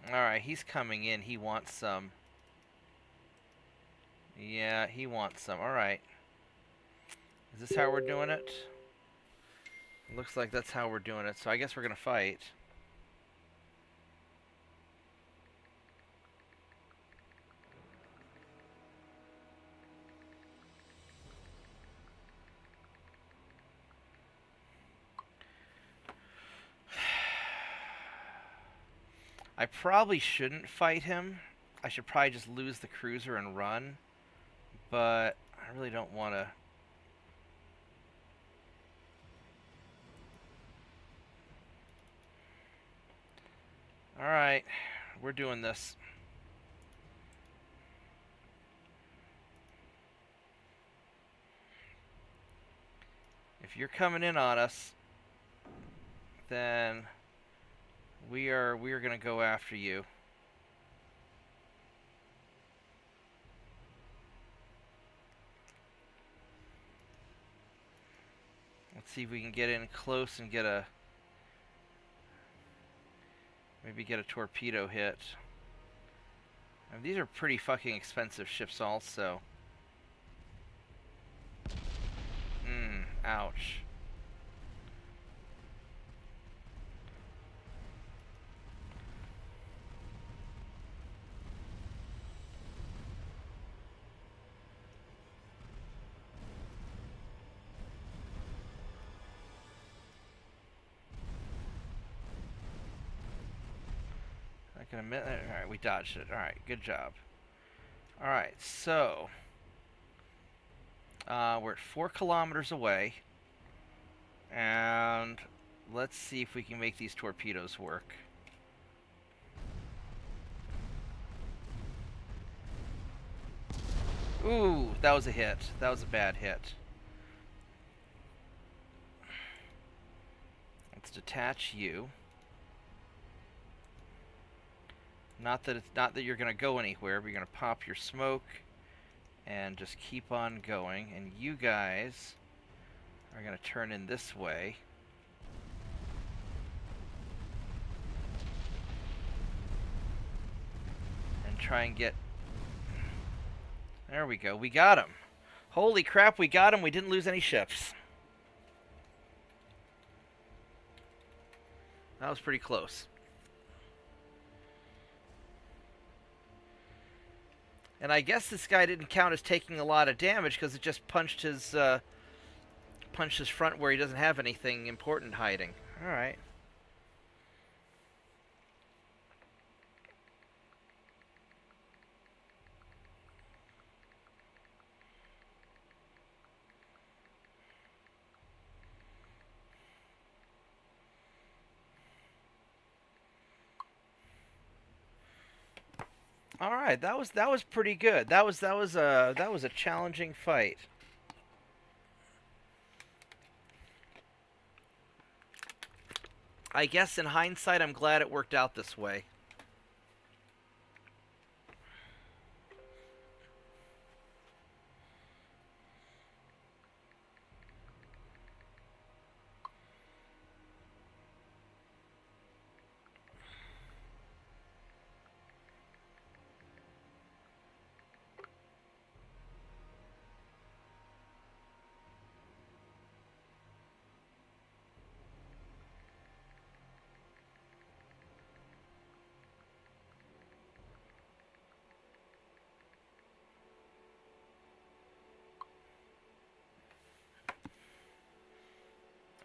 Alright, he's coming in. He wants some. Yeah, he wants some. Alright. Is this how we're doing it? Looks like that's how we're doing it, so I guess we're gonna fight. I probably shouldn't fight him. I should probably just lose the cruiser and run. But I really don't want to. Alright, we're doing this. If you're coming in on us, then we are going to go after you. Let's see if we can get in close and get a maybe get a torpedo hit. And these are pretty fucking expensive ships also. Ouch. Like in a minute. Alright, we dodged it. Alright, good job. Alright, so we're at 4 kilometers away. And let's see if we can make these torpedoes work. Ooh, that was a hit. That was a bad hit. Let's detach you. Not that you're gonna go anywhere, but you're gonna pop your smoke and just keep on going. And you guys are gonna turn in this way. And try and get... There we go. We got him. Holy crap, we got him. We didn't lose any ships. That was pretty close. And I guess this guy didn't count as taking a lot of damage because it just punched his front where he doesn't have anything important hiding. All right. All right, that was pretty good. That was a challenging fight. I guess in hindsight, I'm glad it worked out this way.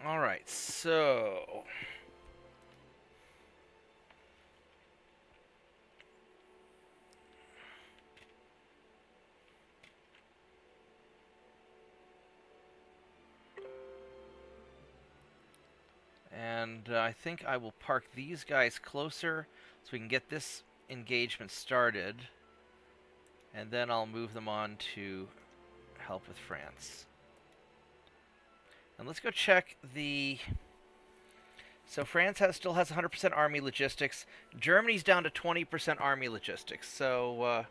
All right, so and I think I will park these guys closer so we can get this engagement started, and then I'll move them on to help with France. And let's go check the... So France still has 100% army logistics. Germany's down to 20% army logistics. So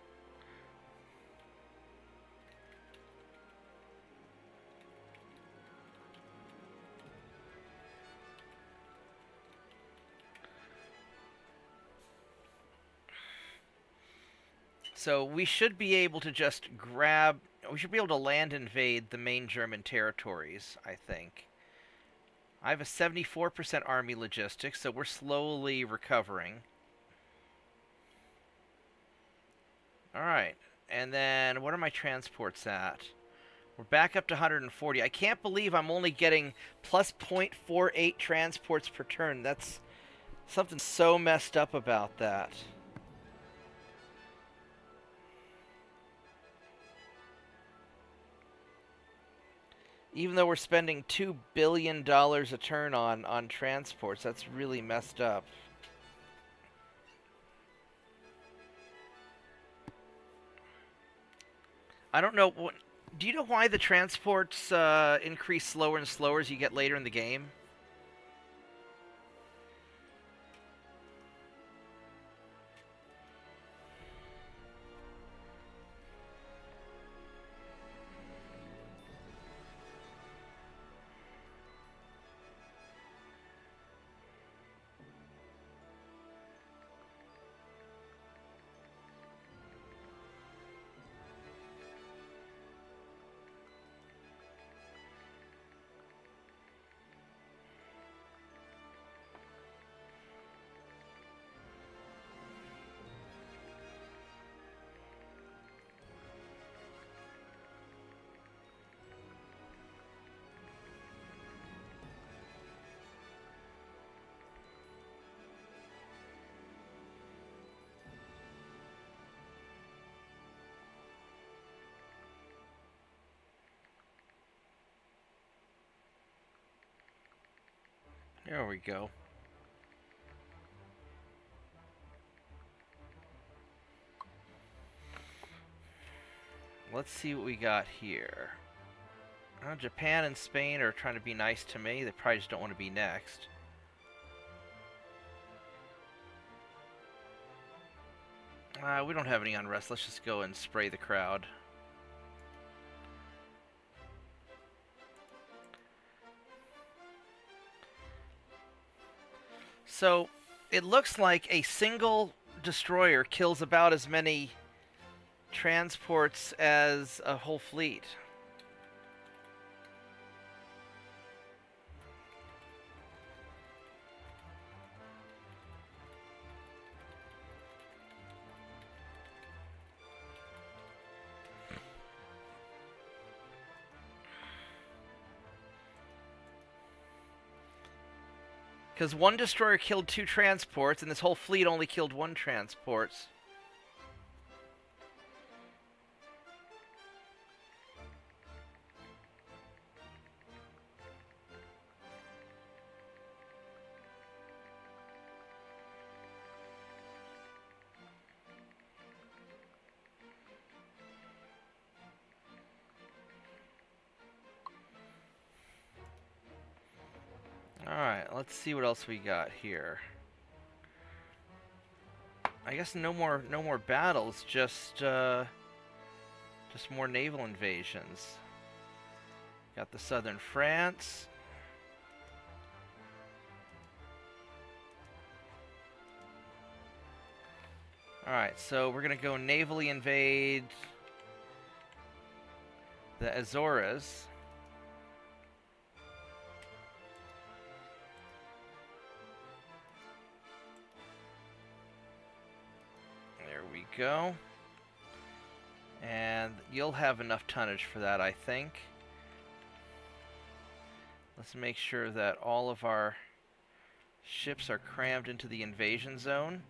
So we should be able to just grab. We should be able to land invade the main German territories, I think. I have a 74% army logistics, so we're slowly recovering. Alright, and then what are my transports at? We're back up to 140. I can't believe I'm only getting plus 0.48 transports per turn. That's something so messed up about that. Even though we're spending $2 billion a turn on transports, that's really messed up. I don't know. Do you know why the transports increase slower and slower as you get later in the game? There we go. Let's see what we got here. Japan and Spain are trying to be nice to me. They probably just don't want to be next. We don't have any unrest. Let's just go and spray the crowd. So, it looks like a single destroyer kills about as many transports as a whole fleet. Because one destroyer killed 2 transports, and this whole fleet only killed 1 transport. Alright, let's see what else we got here. I guess no more battles, just more naval invasions. Got the southern France. Alright, so we're gonna go navally invade the Azores. Go. And you'll have enough tonnage for that, I think. Let's make sure that all of our ships are crammed into the invasion zone.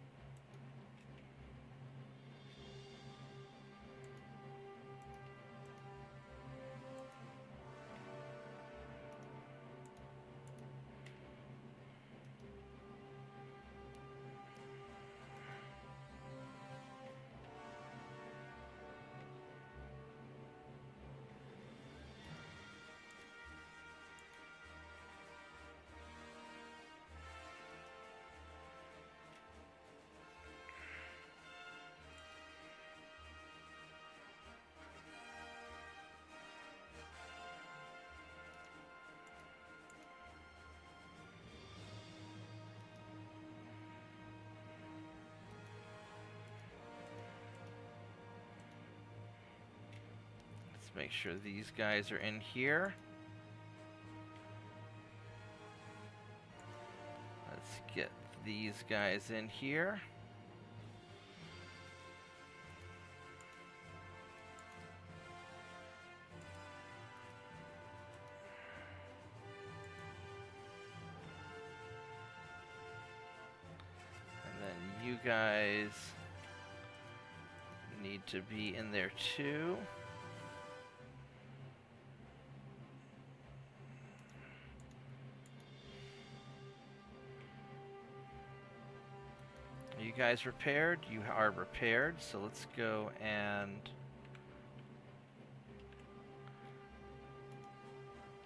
Let's make sure these guys are in here. Let's get these guys in here. And then you guys need to be in there too. Are you guys repaired? You are repaired, so let's go and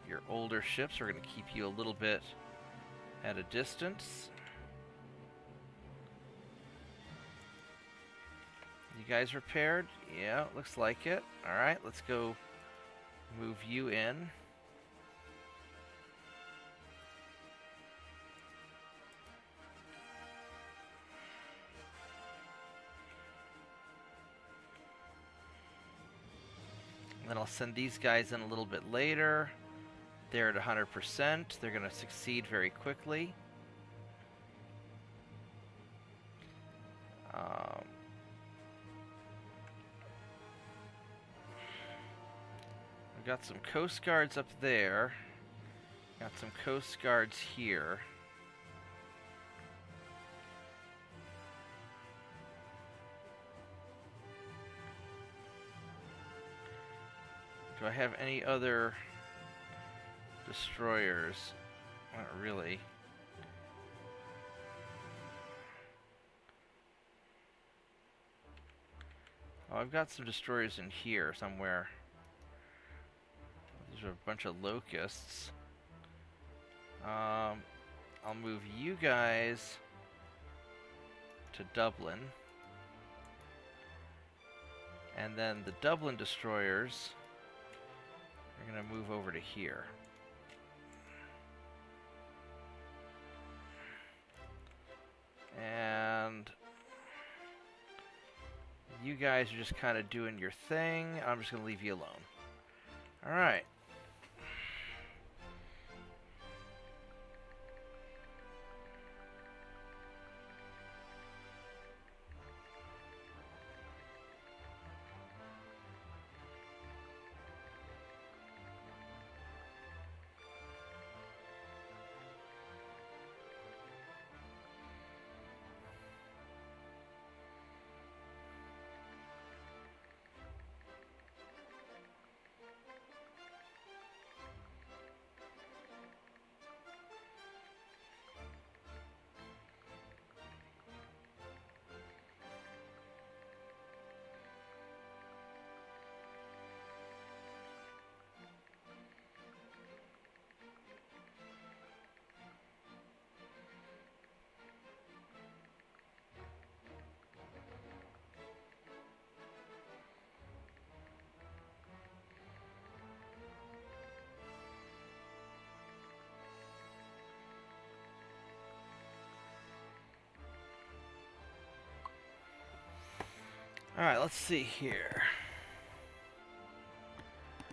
your older ships are going to keep you a little bit at a distance. You guys repaired? Yeah, looks like it. Alright, let's go move you in. Then I'll send these guys in a little bit later. They're at 100%. They're going to succeed very quickly. We've got some Coast Guards up there. Got some Coast Guards here. Do I have any other destroyers? Not really. Oh, I've got some destroyers in here somewhere. These are a bunch of locusts. I'll move you guys to Dublin. And then the Dublin destroyers are going to move over to here. And you guys are just kind of doing your thing. I'm just going to leave you alone. Alright. Alright, let's see here.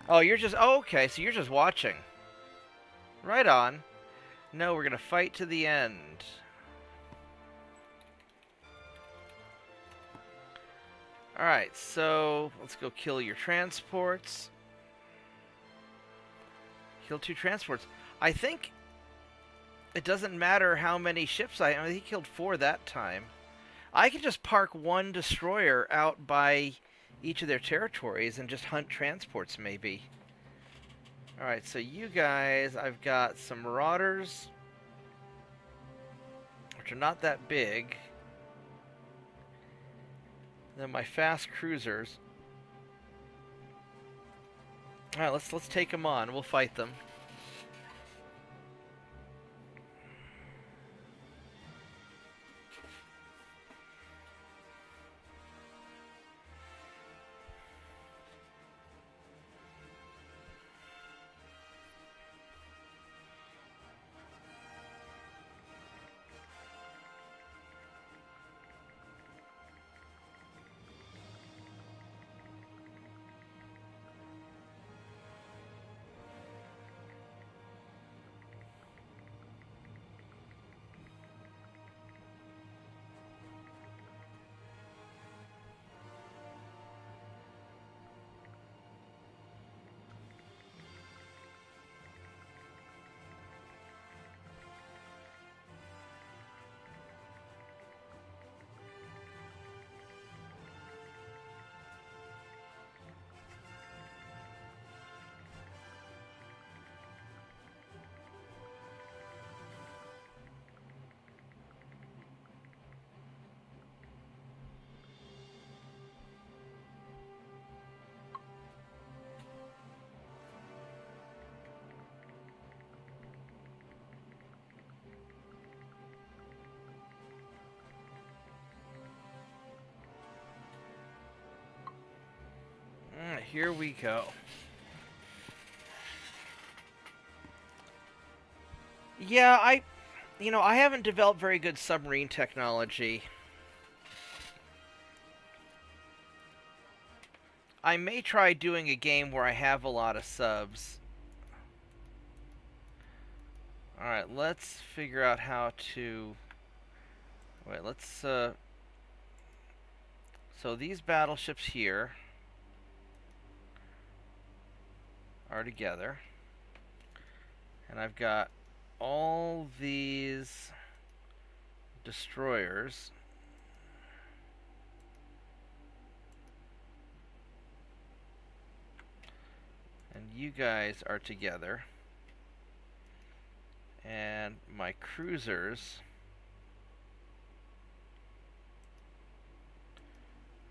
Oh, you're just... Oh, okay, so you're just watching. Right on. No, we're gonna fight to the end. Alright, so let's go kill your transports. Kill 2 transports. I think it doesn't matter how many ships I mean, he killed 4 that time. I could just park 1 destroyer out by each of their territories and just hunt transports, maybe. Alright, so you guys, I've got some marauders, which are not that big. Then my fast cruisers. Alright, let's take them on. We'll fight them. here we go. Yeah, I haven't developed very good submarine technology. I may try doing a game where I have a lot of subs. Alright, let's figure out how to... Wait, let's, So these battleships here are together. And I've got all these destroyers. And you guys are together. And my cruisers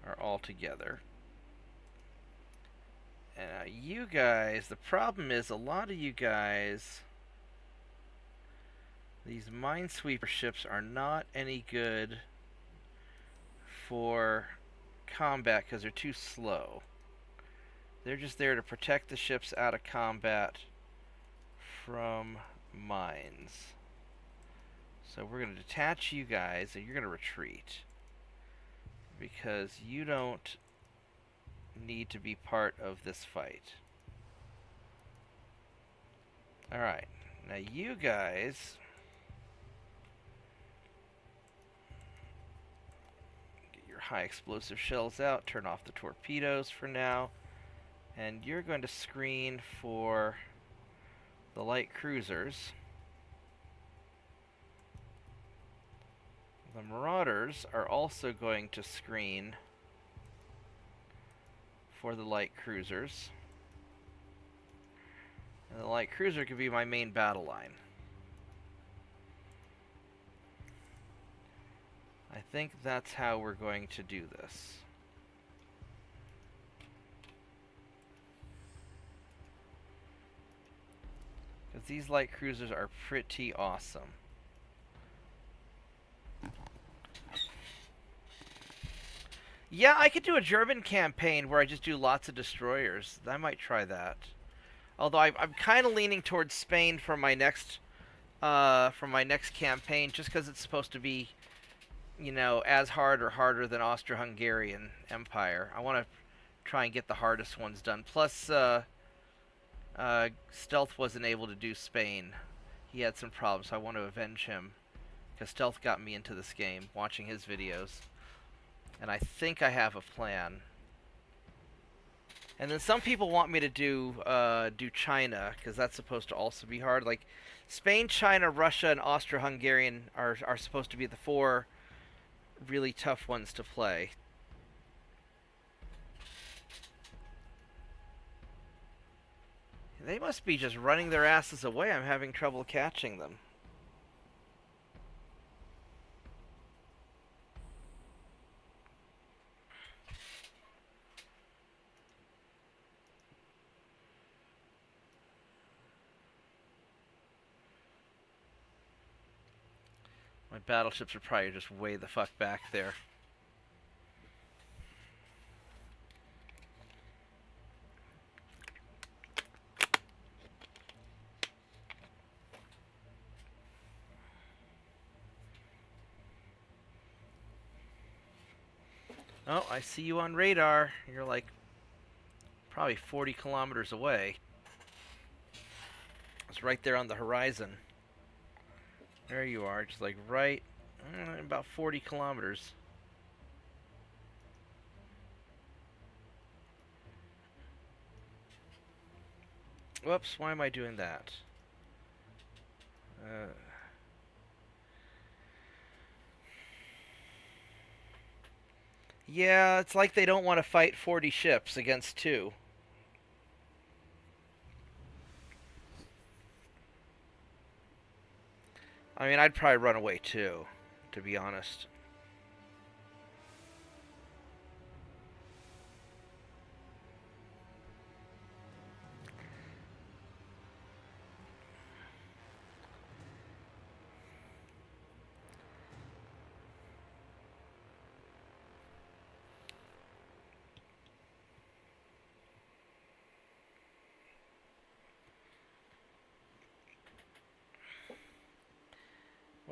are all together. And you guys, the problem is a lot of you guys, these minesweeper ships are not any good for combat because they're too slow. They're just there to protect the ships out of combat from mines. So we're going to detach you guys and you're going to retreat. Because you don't need to be part of this fight. Alright, now you guys get your high explosive shells out, turn off the torpedoes for now, and you're going to screen for the light cruisers. The Marauders are also going to screen for the light cruisers. And the light cruiser could be my main battle line. I think that's how we're going to do this. Because these light cruisers are pretty awesome. Yeah, I could do a German campaign where I just do lots of destroyers. I might try that. Although I'm kind of leaning towards Spain for my next campaign, just because it's supposed to be, as hard or harder than Austro-Hungarian Empire. I want to try and get the hardest ones done. Plus, Stealth wasn't able to do Spain. He had some problems, so I want to avenge him. Because Stealth got me into this game, watching his videos. And I think I have a plan. And then some people want me to do China, because that's supposed to also be hard. Like, Spain, China, Russia, and Austro-Hungarian are supposed to be the 4 really tough ones to play. They must be just running their asses away. I'm having trouble catching them. My battleships are probably just way the fuck back there. Oh, I see you on radar. You're like probably 40 kilometers away. It's right there on the horizon. There you are, just like right about 40 kilometers. Whoops, why am I doing that? Yeah, it's like they don't want to fight 40 ships against 2. I mean, I'd probably run away too, to be honest.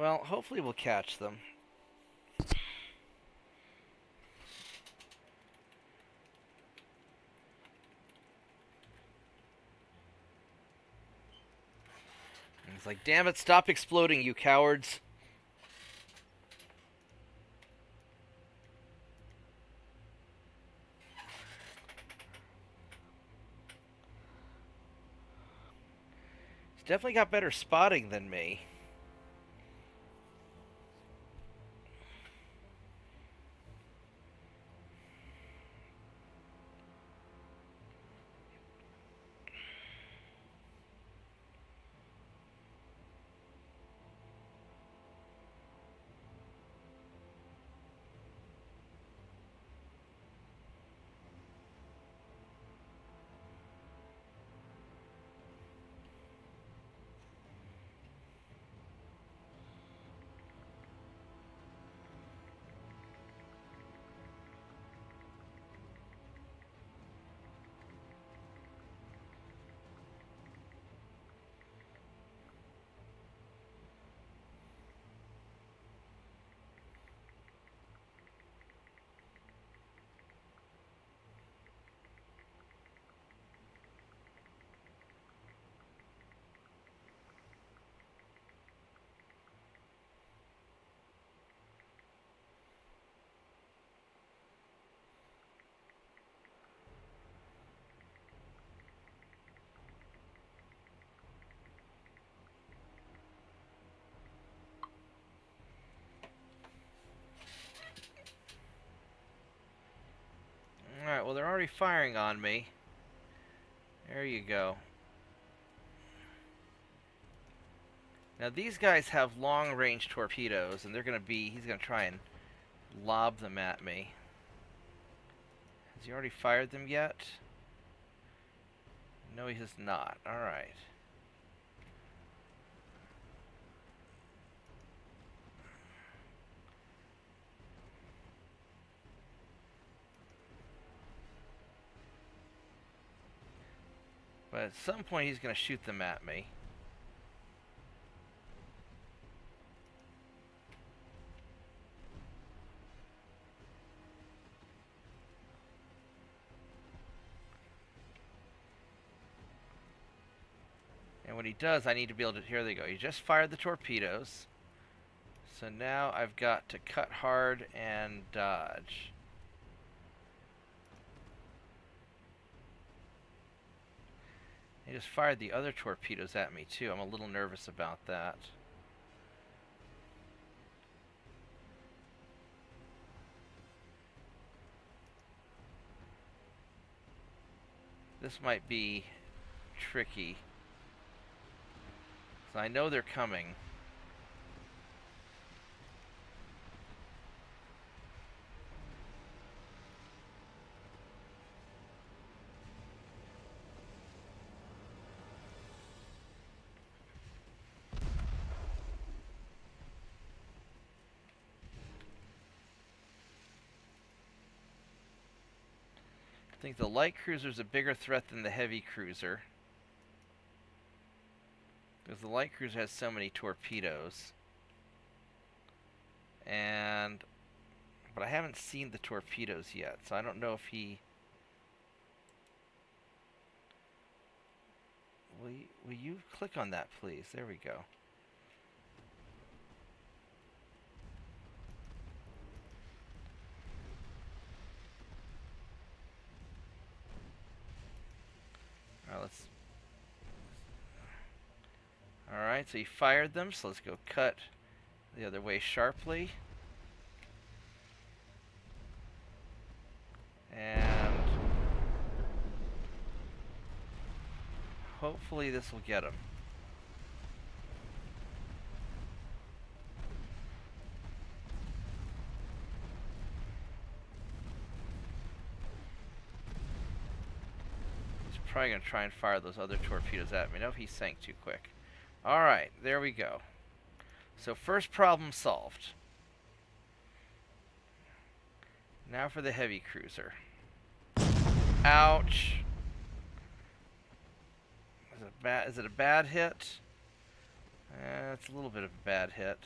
Well, hopefully we'll catch them. And it's like, damn it, stop exploding, you cowards. He's definitely got better spotting than me. Alright, well, they're already firing on me. There you go. Now, these guys have long-range torpedoes, and he's going to try and lob them at me. Has he already fired them yet? No, he has not. Alright. But at some point he's going to shoot them at me. And when he does, I need to be able to... Here they go. He just fired the torpedoes. So now I've got to cut hard and dodge. He just fired the other torpedoes at me, too. I'm a little nervous about that. This might be tricky. So I know they're coming. I think the light cruiser's a bigger threat than the heavy cruiser. Because the light cruiser has so many torpedoes. But I haven't seen the torpedoes yet, so I don't know if he... Will you click on that, please? There we go. Alright, so he fired them, so let's go cut the other way sharply. And hopefully this will get him. He's probably going to try and fire those other torpedoes at me. Nope, he sank too quick. Alright, there we go. So first problem solved. Now for the heavy cruiser. Ouch. Is it a bad hit? It's a little bit of a bad hit.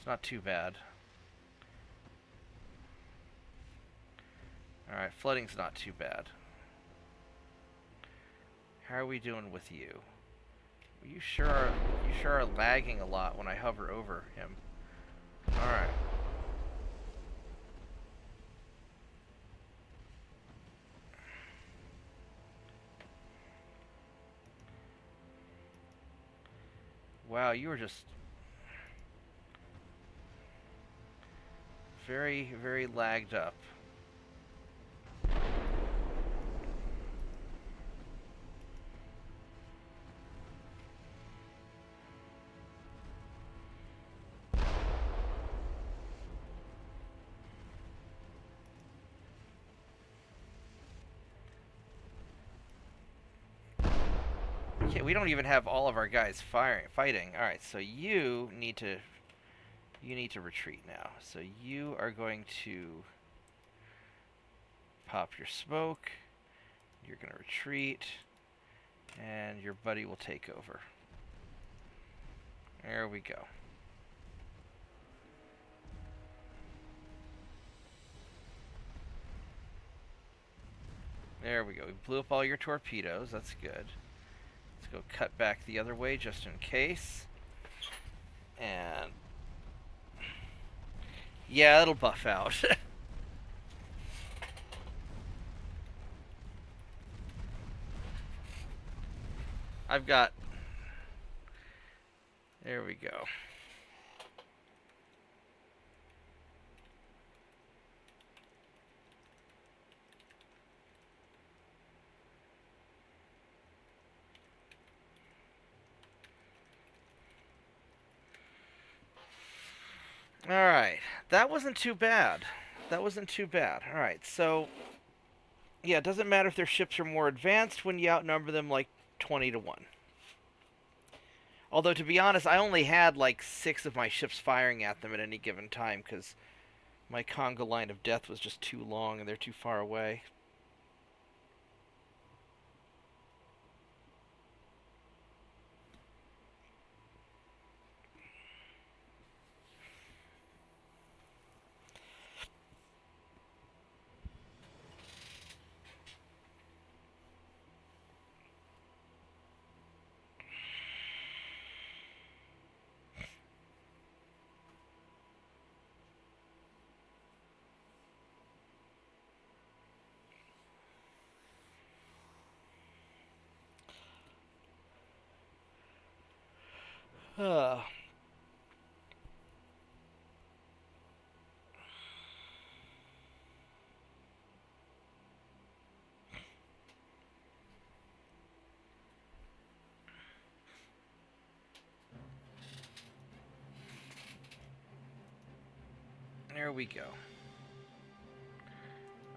It's not too bad. Alright, flooding's not too bad. How are we doing with you? You sure are lagging a lot when I hover over him. Alright. Wow, you were just very, very lagged up. Okay, we don't even have all of our guys fighting. All right, so you need to retreat now. So you are going to pop your smoke. You're going to retreat, and your buddy will take over. There we go. There we go. We blew up all your torpedoes. That's good. Let's go cut back the other way just in case. And yeah, it'll buff out. I've got... There we go. Alright, that wasn't too bad. That wasn't too bad. Alright, so... Yeah, it doesn't matter if their ships are more advanced when you outnumber them like 20 to 1. Although, to be honest, I only had like 6 of my ships firing at them at any given time, because my conga line of death was just too long and they're too far away. There we go.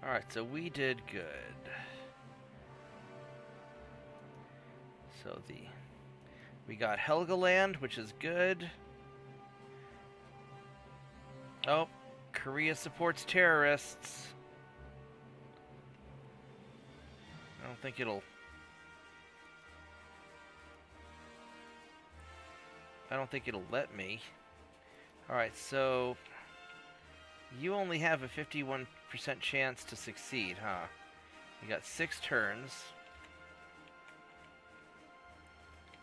Alright, so we did good. So we got Helgoland, which is good. Oh, Korea supports terrorists. I don't think it'll let me. Alright, so you only have a 51% chance to succeed, huh? You got 6 turns.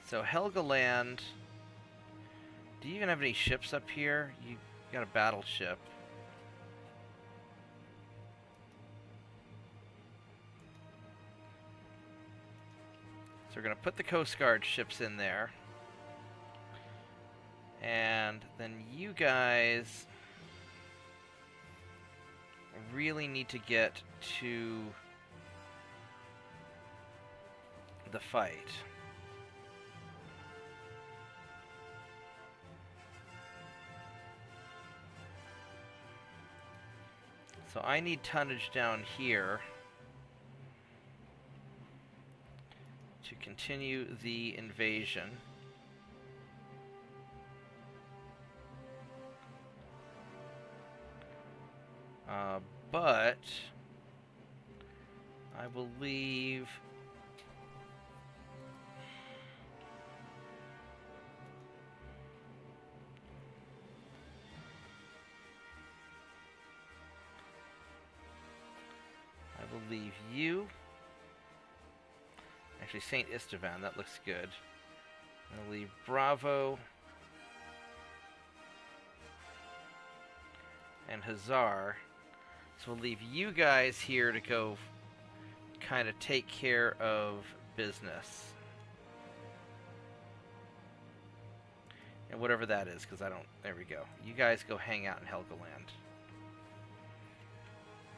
So Helgoland, do you even have any ships up here? You got a battleship. So we're going to put the Coast Guard ships in there. And then you guys really need to get to the fight. So I need tonnage down here to continue the invasion. But I believe leave you. Actually, St. Istvan, that looks good. I'll leave Bravo and Hazar. So we'll leave you guys here to go kind of take care of business. And whatever that is, because I don't... There we go. You guys go hang out in Helgoland.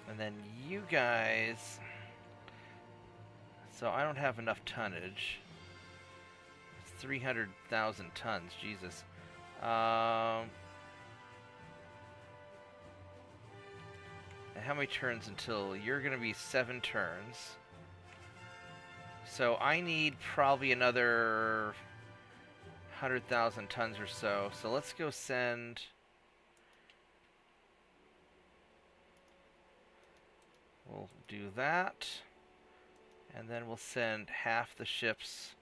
And then you guys... So I don't have enough tonnage. It's 300,000 tons. Jesus. And how many turns until... You're going to be 7 turns. So I need probably another 100,000 tons or so. So let's go send... We'll do that. And then we'll send half the ships.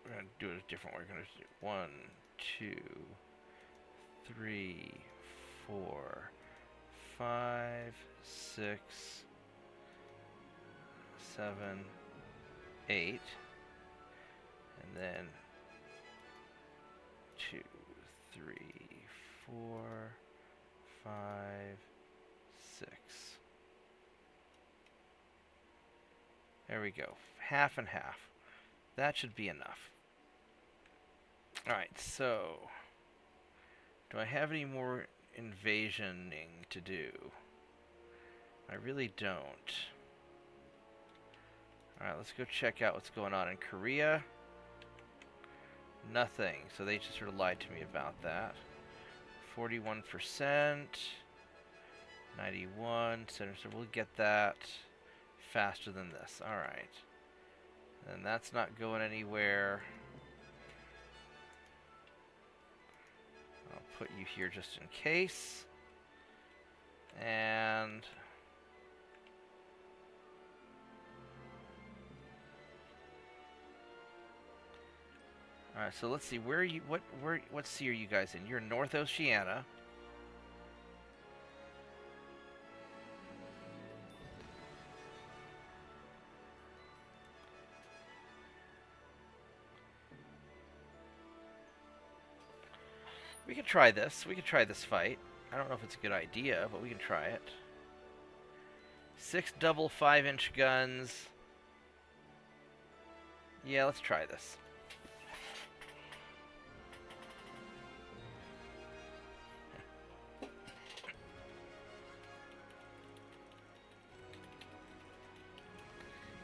We're going to do it a different way. We're going to do 1, 2, 3, 4, 5, 6, 7, 8. And then 2, 3, 4, 5, 6. There we go. Half and half. That should be enough. Alright, so... Do I have any more invasioning to do? I really don't. Alright, let's go check out what's going on in Korea. Nothing. So they just sort of lied to me about that. 41%. 91. So we'll get that faster than this. Alright. And that's not going anywhere. I'll put you here just in case. And... Alright, so let's see, where are you, what sea are you guys in? You're in North Oceania. We could try this. We could try this fight. I don't know if it's a good idea, but we can try it. 6 double 5-inch guns. Yeah, let's try this.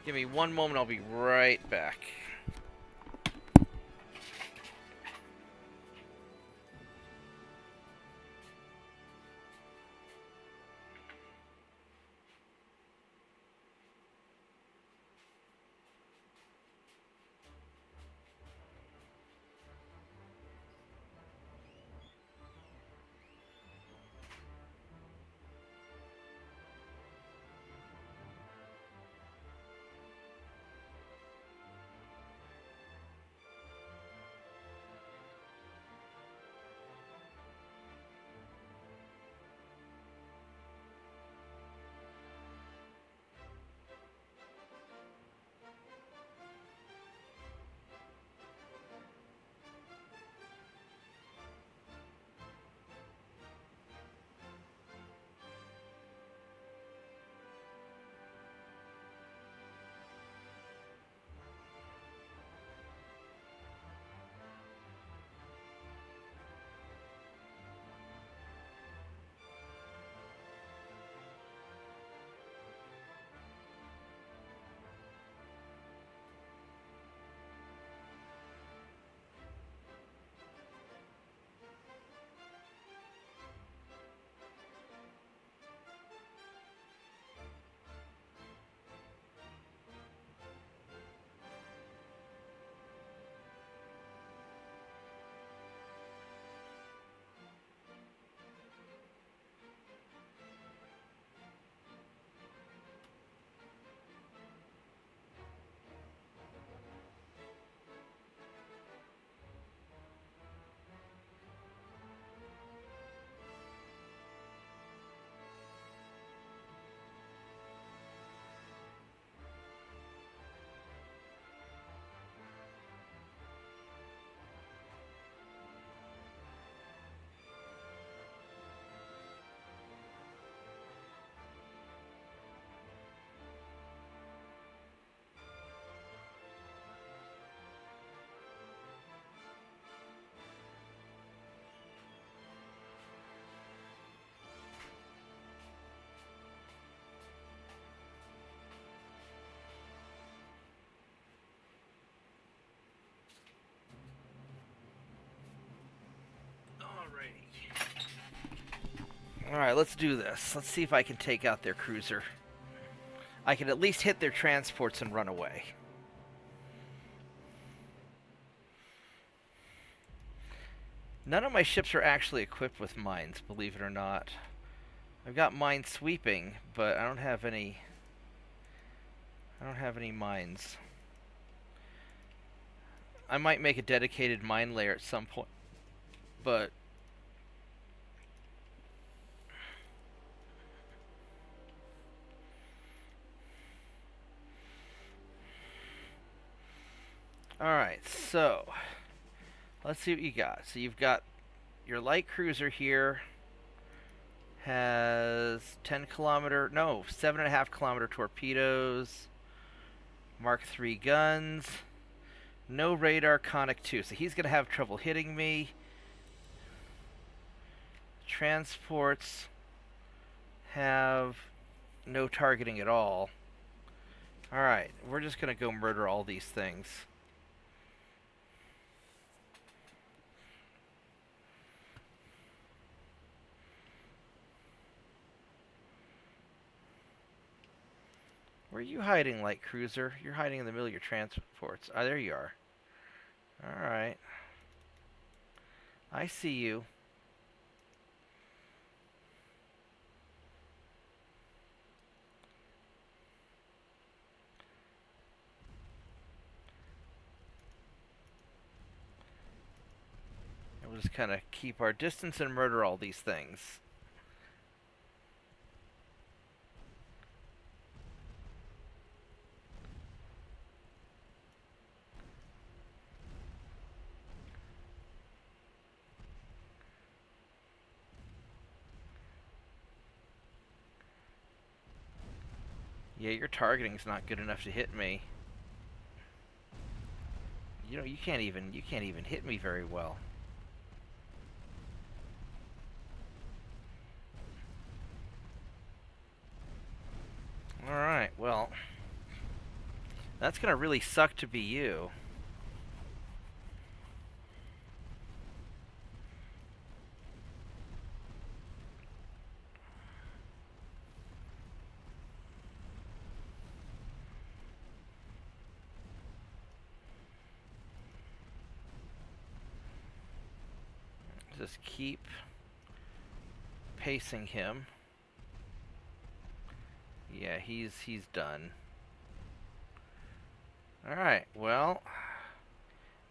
Give me one moment, I'll be right back. Alright, let's do this. Let's see if I can take out their cruiser. I can at least hit their transports and run away. None of my ships are actually equipped with mines, believe it or not. I've got mine sweeping, but I don't have any mines. I might make a dedicated mine layer at some point, but alright, so let's see what you got. So you've got your light cruiser here, has 7.5 kilometer torpedoes, Mark III guns, no radar, Conic 2. So he's going to have trouble hitting me. Transports have no targeting at all. Alright, we're just going to go murder all these things. Where are you hiding, light cruiser? You're hiding in the middle of your transports. Ah, there you are. Alright. I see you. And we'll just kind of keep our distance and murder all these things. Yeah, your targeting's not good enough to hit me. You know, you can't even hit me very well. Alright, well, that's gonna really suck to be you. Just keep pacing him. Yeah, he's done. Alright, well,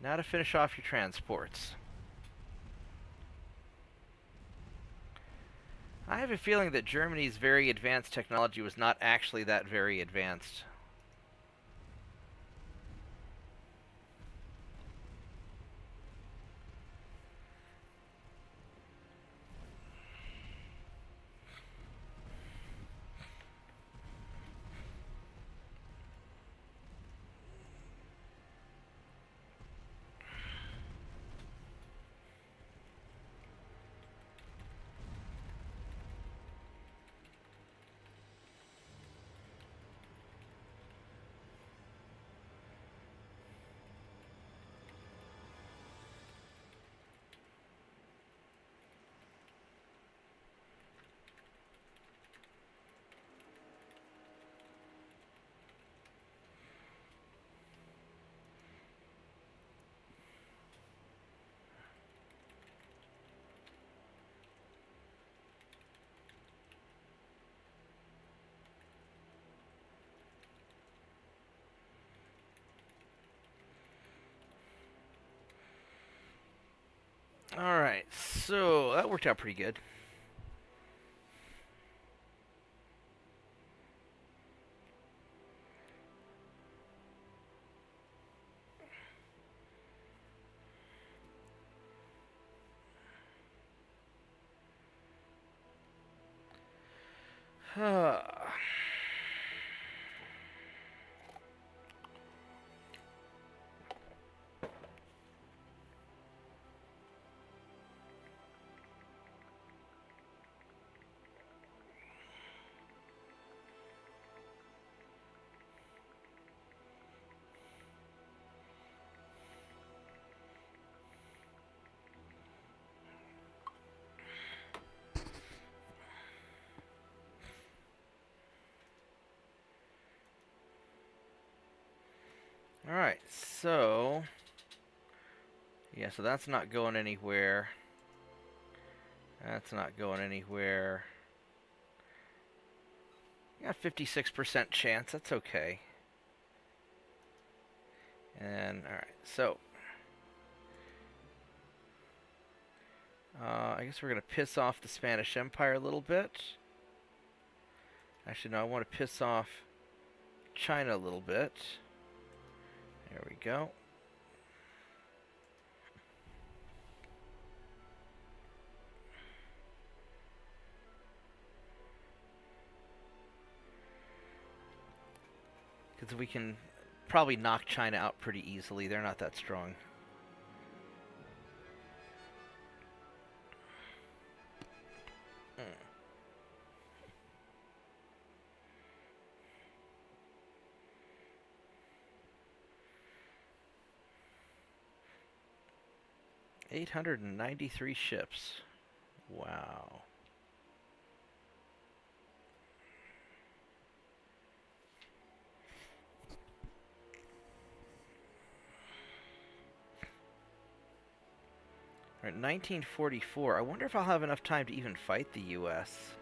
now to finish off your transports. I have a feeling that Germany's very advanced technology was not actually that very advanced. Alright, so that worked out pretty good. Alright, so... yeah, so that's not going anywhere. That's not going anywhere. Yeah, 56% chance. That's okay. And, alright, so... I guess we're going to piss off the Spanish Empire a little bit. Actually, no, I want to piss off China a little bit. There we go. Because we can probably knock China out pretty easily. They're not that strong. Mm. $893 ships. Wow. All right, 1944. I wonder if I'll have enough time to even fight the U.S.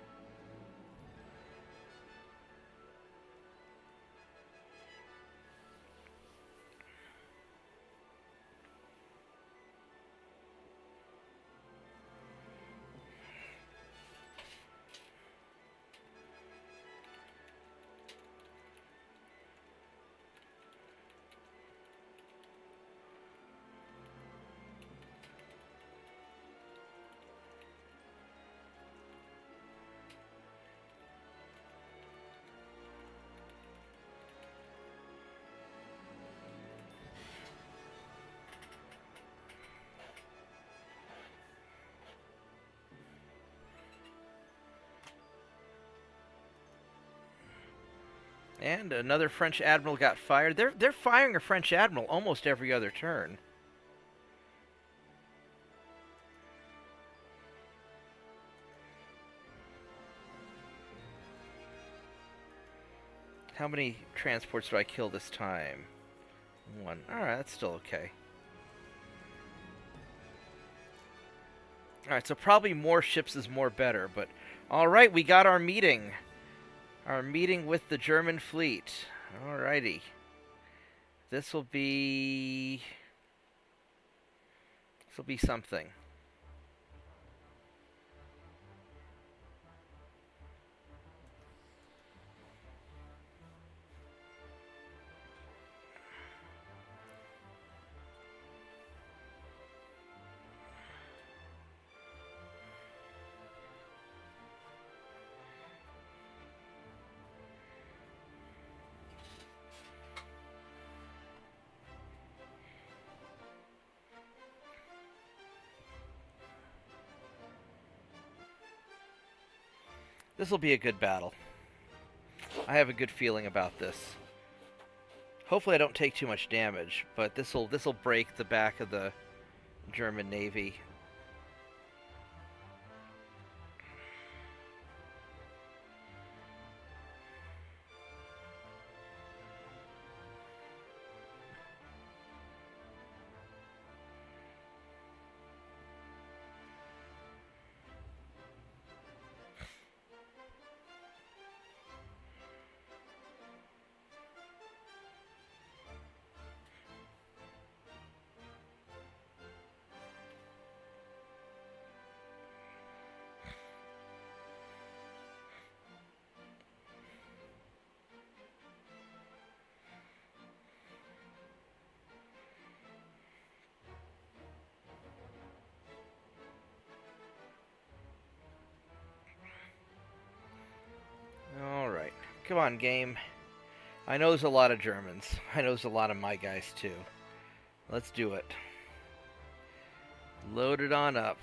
And another French admiral got fired. They're firing a French admiral almost every other turn. How many transports do I kill this time? One. Alright, that's still okay. Alright, so probably more ships is more better, but... alright, we got our meeting. Our meeting with the German fleet. Alrighty. This will be something. This will be a good battle. I have a good feeling about this. Hopefully I don't take too much damage, but this'll break the back of the German Navy. Alright. Come on, game. I know there's a lot of Germans. I know there's a lot of my guys, too. Let's do it. Load it on up.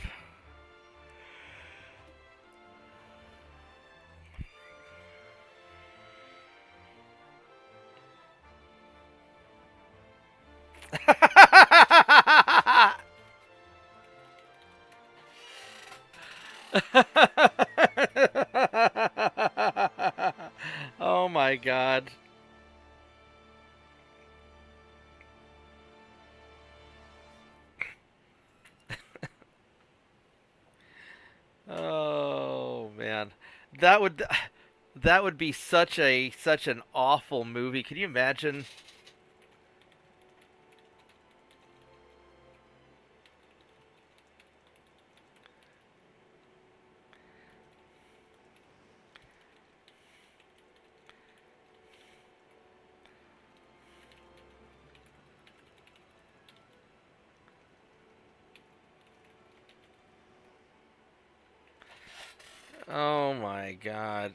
Oh my god. That would that would be such an awful movie. Can you imagine? Oh my god.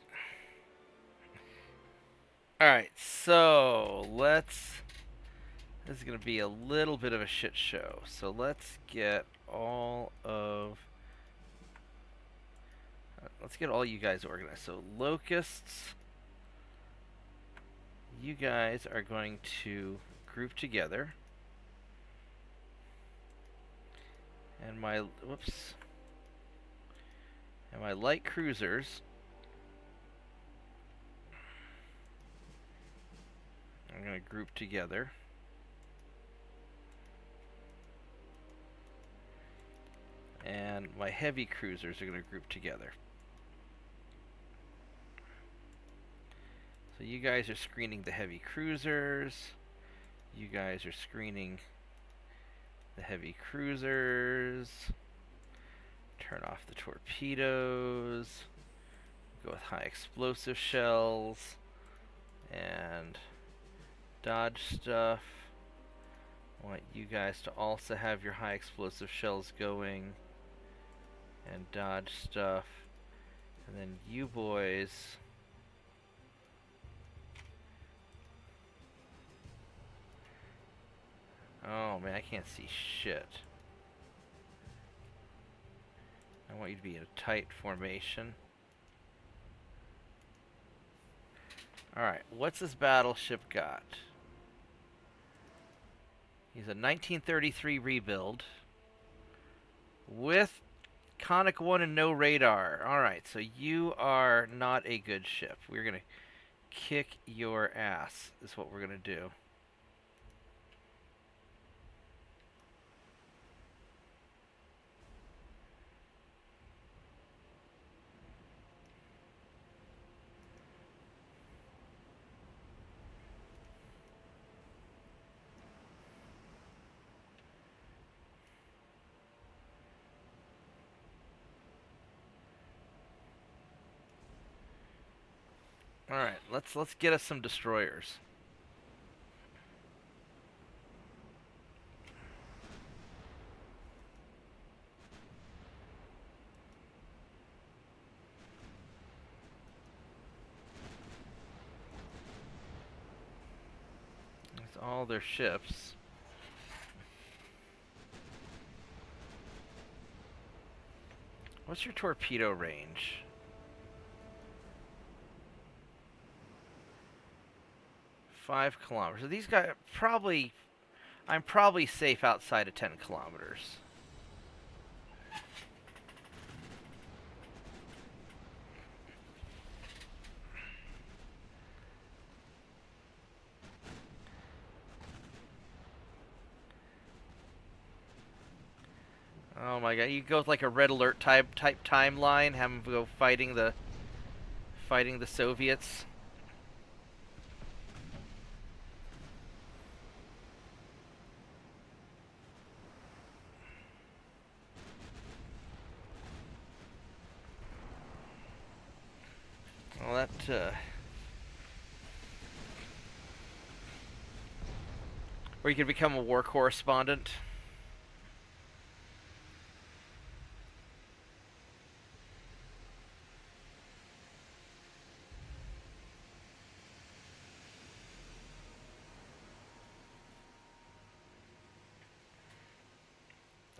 Alright, so let's... This is going to be a little bit of a shit show. So let's get all of... Let's get all you guys organized. So locusts, you guys are going to group together. And my... Whoops. And my light cruisers... I'm going to group together. And my heavy cruisers are going to group together. So you guys are screening the heavy cruisers. You guys are screening the heavy cruisers. Turn off the torpedoes. Go with high explosive shells. And dodge stuff. I want you guys to also have your high explosive shells going. And dodge stuff. And then you boys... Oh man, I can't see shit. I want you to be in a tight formation. Alright, what's this battleship got? He's a 1933 rebuild with Conic 1 and no radar. Alright, so you are not a good ship. We're going to kick your ass, is what we're going to do. Alright, let's get us some destroyers. That's all their ships. What's your torpedo range? 5 kilometers. So these guys probably... I'm probably safe outside of 10 kilometers. Oh my god, you go with like a red alert type timeline, have them go fighting the Soviets. Well, that, or you could become a war correspondent.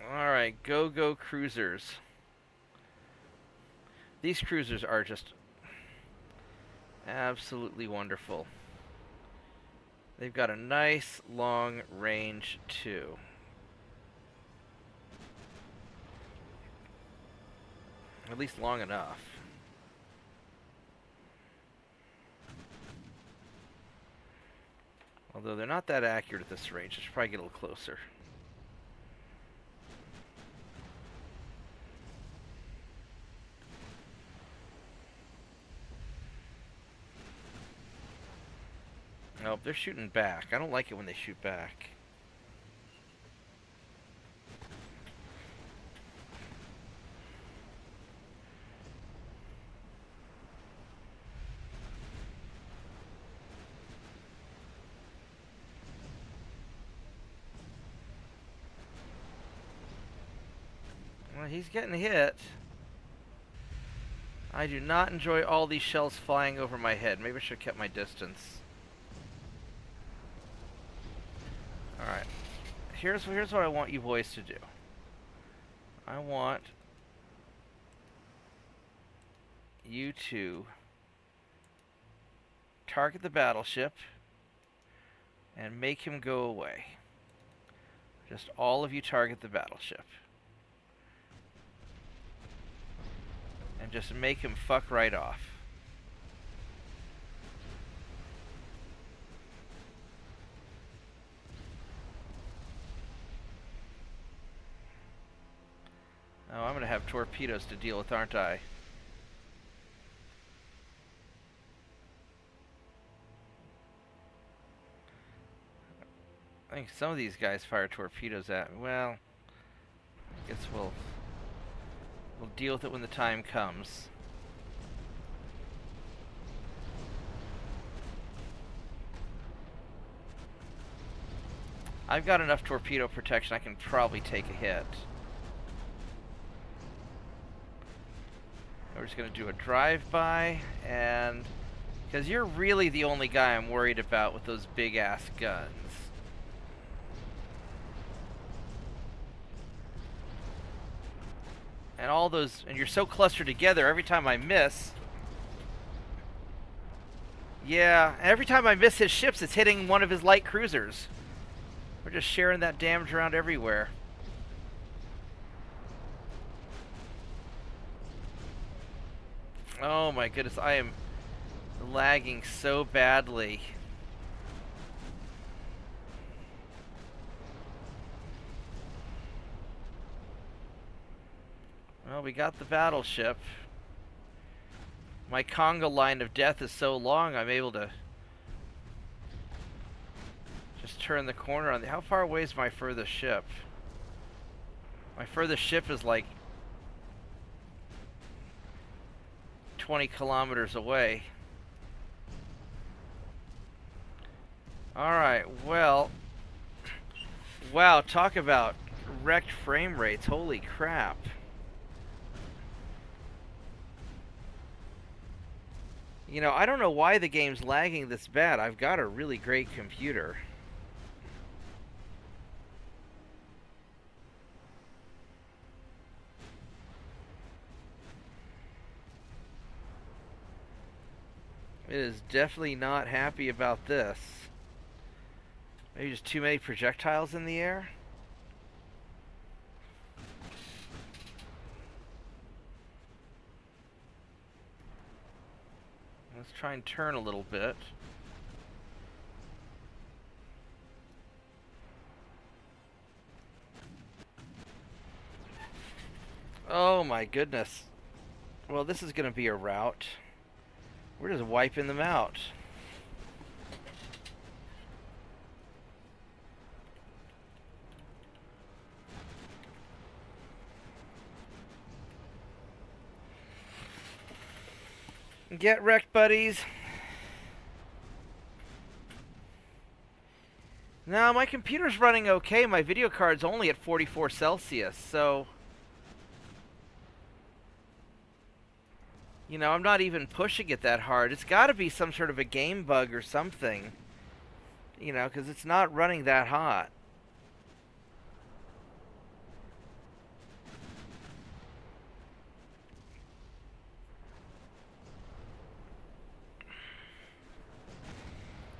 Alright, go cruisers. These cruisers are just absolutely wonderful. They've got a nice long range too. At least long enough. Although they're not that accurate at this range, I should probably get a little closer. Nope, they're shooting back. I don't like it when they shoot back. Well, he's getting hit. I do not enjoy all these shells flying over my head. Maybe I should have kept my distance. Alright. Here's what I want you boys to do. I want you to target the battleship and make him go away. Just all of you target the battleship. And just make him fuck right off. Oh, I'm gonna have torpedoes to deal with, aren't I? I think some of these guys fire torpedoes at me. Well, I guess we'll deal with it when the time comes. I've got enough torpedo protection, I can probably take a hit. We're just going to do a drive-by, and because you're really the only guy I'm worried about with those big-ass guns. And all those, and you're so clustered together, every time I miss... Yeah, every time I miss his ships, it's hitting one of his light cruisers. We're just sharing that damage around everywhere. Oh my goodness, I am lagging so badly. Well, we got the battleship. My conga line of death is so long, I'm able to just turn the corner on the... How far away is my furthest ship? My furthest ship is like 20 kilometers away. Alright, well... Wow, talk about wrecked frame rates. Holy crap. You know, I don't know why the game's lagging this bad. I've got a really great computer. It is definitely not happy about this. Maybe just too many projectiles in the air? Let's try and turn a little bit. Oh my goodness. Well, this is going to be a rout. We're just wiping them out. Get wrecked, buddies. Now, my computer's running okay. My video card's only at 44 Celsius, so... You know, I'm not even pushing it that hard. It's got to be some sort of a game bug or something. You know, because it's not running that hot.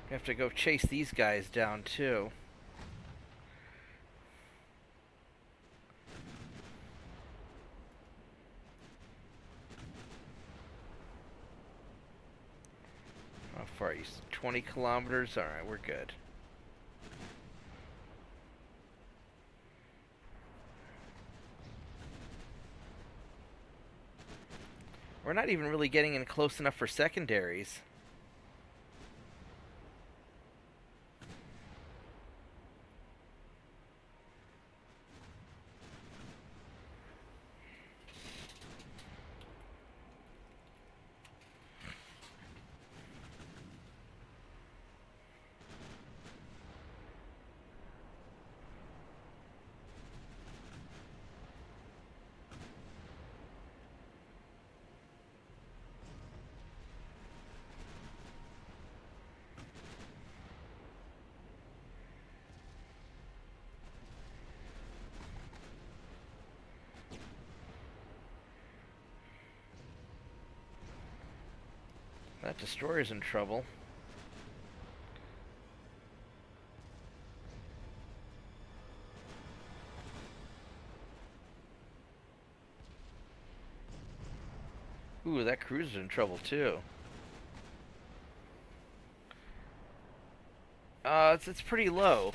I have to go chase these guys down, too. How far are you? 20 kilometers? Alright, we're good. We're not even really getting in close enough for secondaries. That destroyer's in trouble. Ooh, that cruiser's in trouble too. It's pretty low.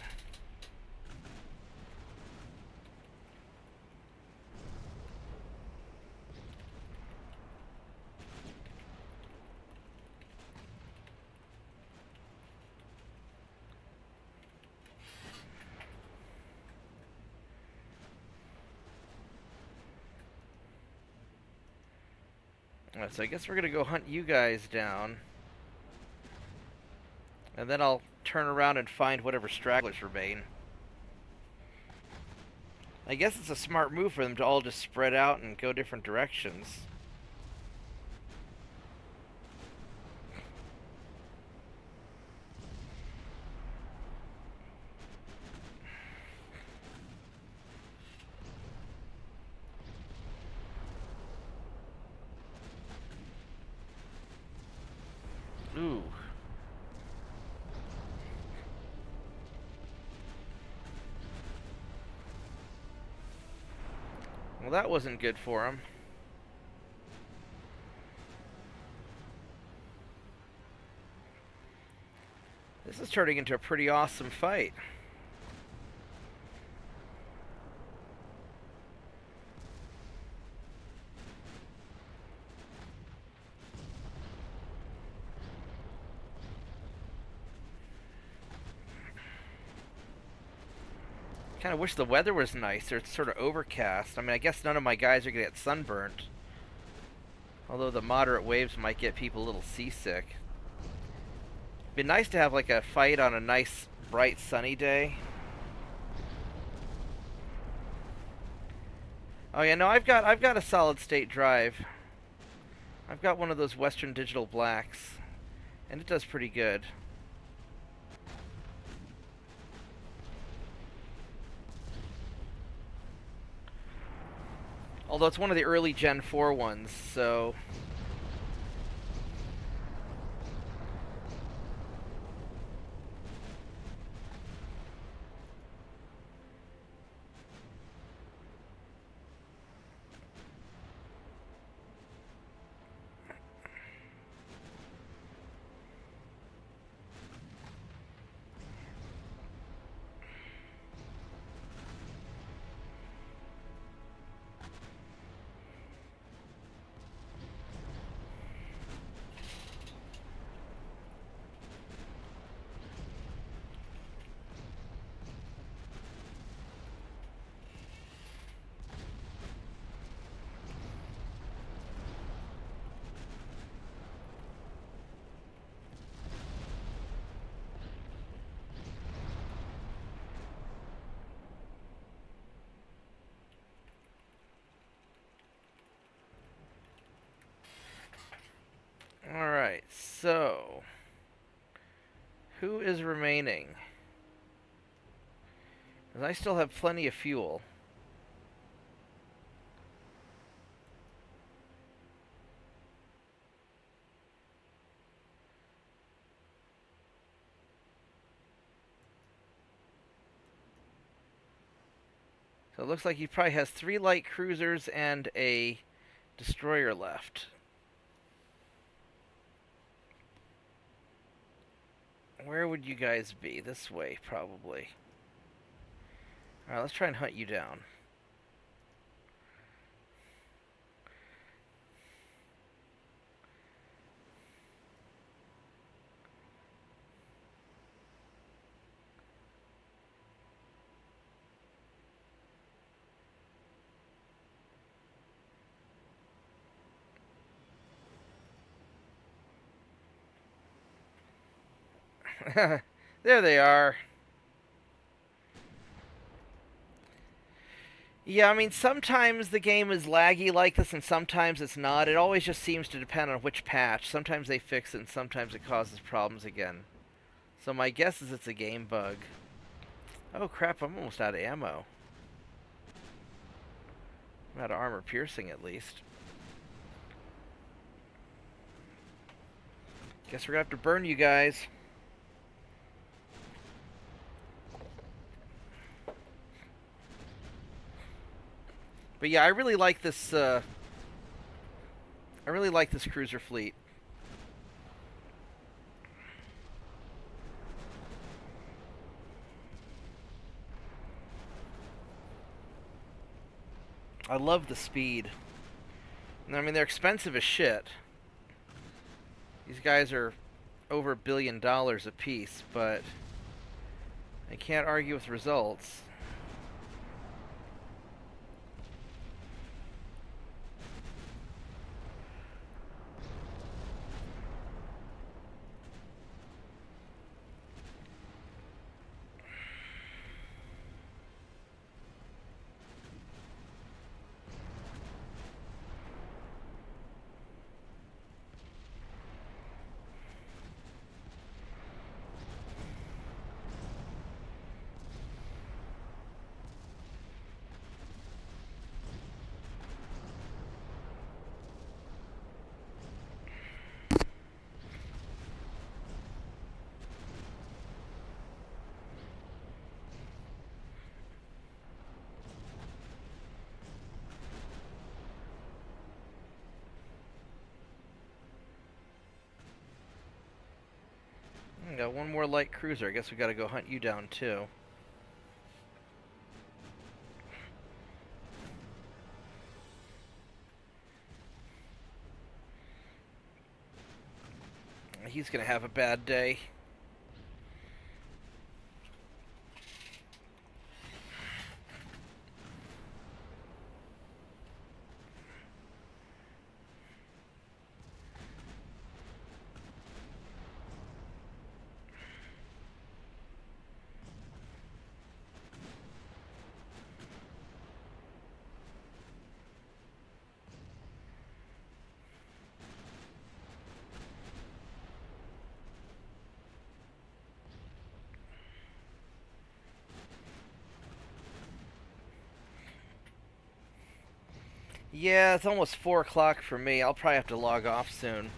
So I guess we're gonna go hunt you guys down. And then I'll turn around and find whatever stragglers remain. I guess it's a smart move for them to all just spread out and go different directions. Ooh. Well, that wasn't good for him. This is turning into a pretty awesome fight. Kind of wish the weather was nicer. It's sort of overcast. I mean, I guess none of my guys are going to get sunburnt. Although the moderate waves might get people a little seasick. It'd be nice to have like a fight on a nice, bright, sunny day. Oh yeah, no, I've got a solid state drive. I've got one of those Western Digital Blacks, and it does pretty good. Although it's one of the early Gen 4 ones, so... Alright, so... who is remaining? Because I still have plenty of fuel. So it looks like he probably has 3 light cruisers and a destroyer left. Where would you guys be? This way, probably. Alright, let's try and hunt you down. There they are. Yeah, I mean, sometimes the game is laggy like this, and sometimes it's not. It always just seems to depend on which patch. Sometimes they fix it, and sometimes it causes problems again. So my guess is it's a game bug. Oh crap, I'm almost out of ammo. I'm out of armor piercing, at least. Guess we're gonna have to burn you guys. But yeah, I really like this. I really like this cruiser fleet. I love the speed. I mean, they're expensive as shit. These guys are over $1 billion a piece, but I can't argue with results. Got one more light cruiser. I guess we gotta go hunt you down too. He's gonna have a bad day. Yeah, it's almost 4 o'clock for me. I'll probably have to log off soon.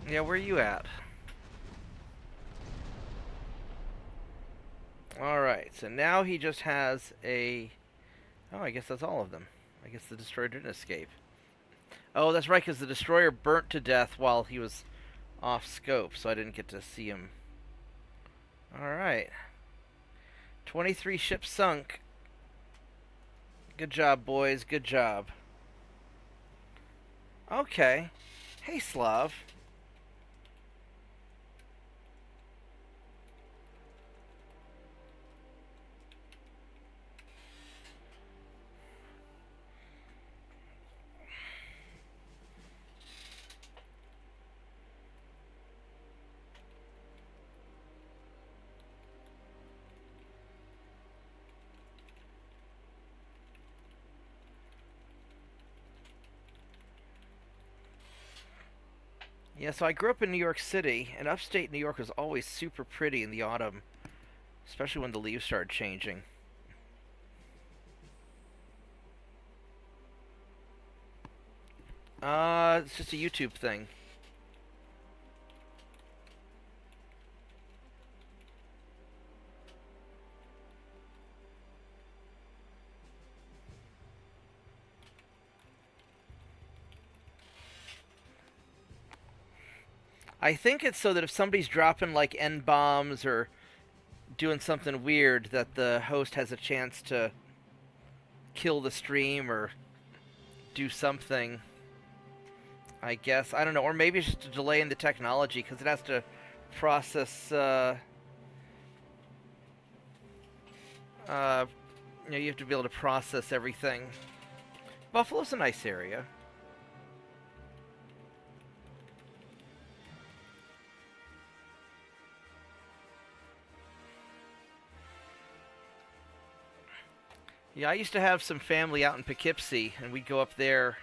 Yeah, where are you at? Alright, so now he just has a... Oh, I guess that's all of them. I guess the destroyer didn't escape. Oh, that's right, because the destroyer burnt to death while he was off scope, so I didn't get to see him. Alright. 23 ships sunk. Good job, boys. Good job. Okay. Hey, Slav. Yeah, so I grew up in New York City, and upstate New York was always super pretty in the autumn, especially when the leaves started changing. It's just a YouTube thing. I think it's so that if somebody's dropping like N bombs or doing something weird, that the host has a chance to kill the stream or do something. I guess. I don't know. Or maybe it's just a delay in the technology because it has to process. You have to be able to process everything. Buffalo's a nice area. Yeah, I used to have some family out in Poughkeepsie, and we'd go up there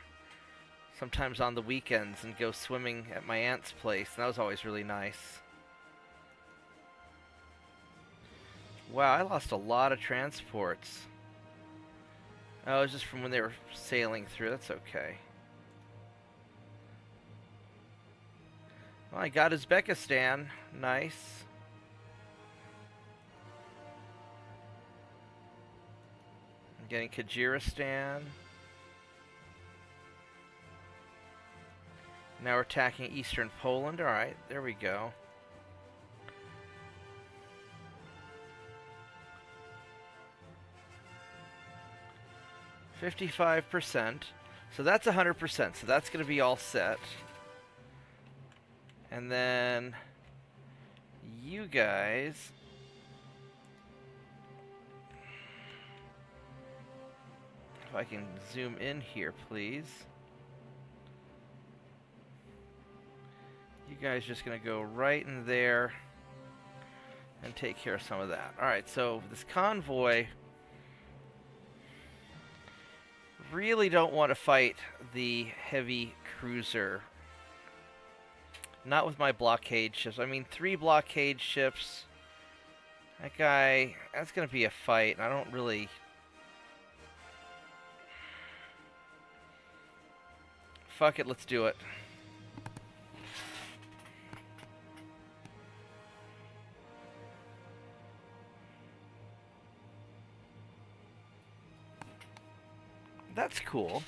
sometimes on the weekends and go swimming at my aunt's place. And that was always really nice. Wow, I lost a lot of transports. Oh, it was just from when they were sailing through. That's okay. Well, I got Uzbekistan. Nice. I'm getting Kyrgyzstan. Now we're attacking eastern Poland. Alright, there we go. $55%. So that's 100%. So that's going to be all set. And then you guys, if I can zoom in here, please. You guys just going to go right in there and take care of some of that. Alright, so this convoy really don't want to fight the heavy cruiser. Not with my blockade ships. I mean, 3 blockade ships. That guy, that's going to be a fight. And I don't really... Fuck it, let's do it. That's cool.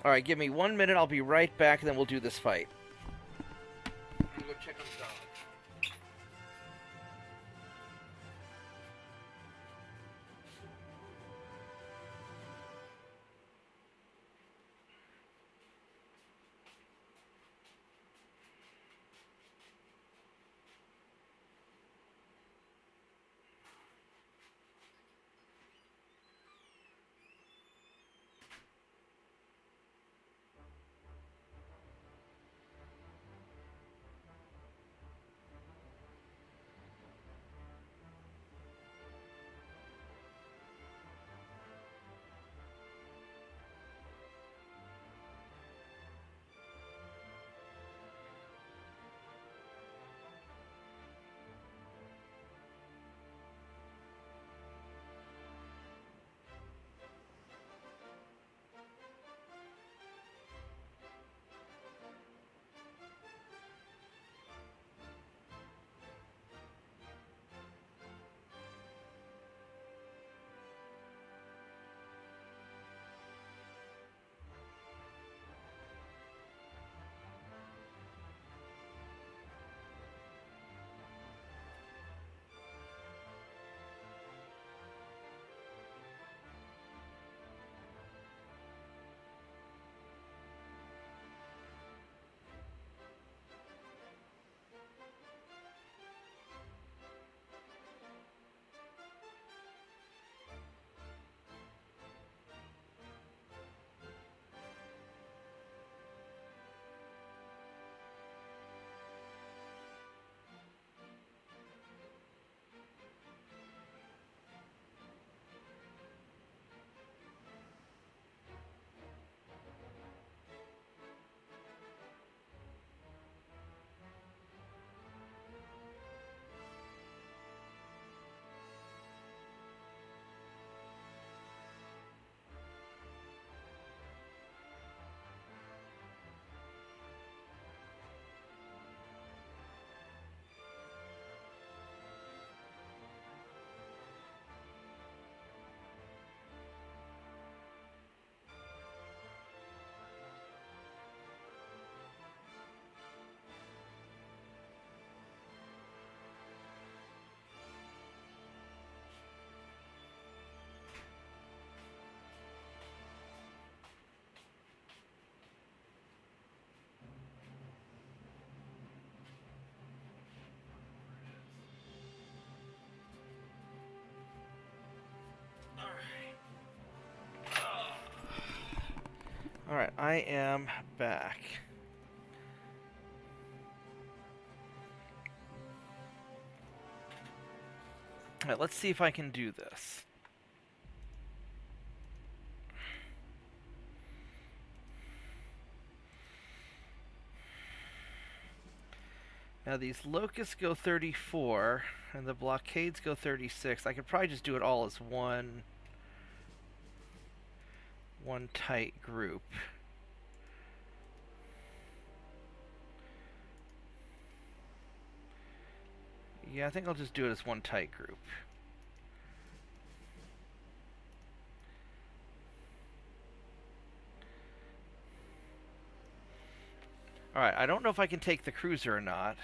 Alright, give me 1 minute. I'll be right back, and then we'll do this fight. I'm gonna go check on the dog. Alright, I am back. Alright, let's see if I can do this. Now these locusts go 34, and the blockades go 36. I could probably just do it all as one tight group. Yeah, I think I'll just do it as one tight group. Alright, I don't know if I can take the cruiser or not.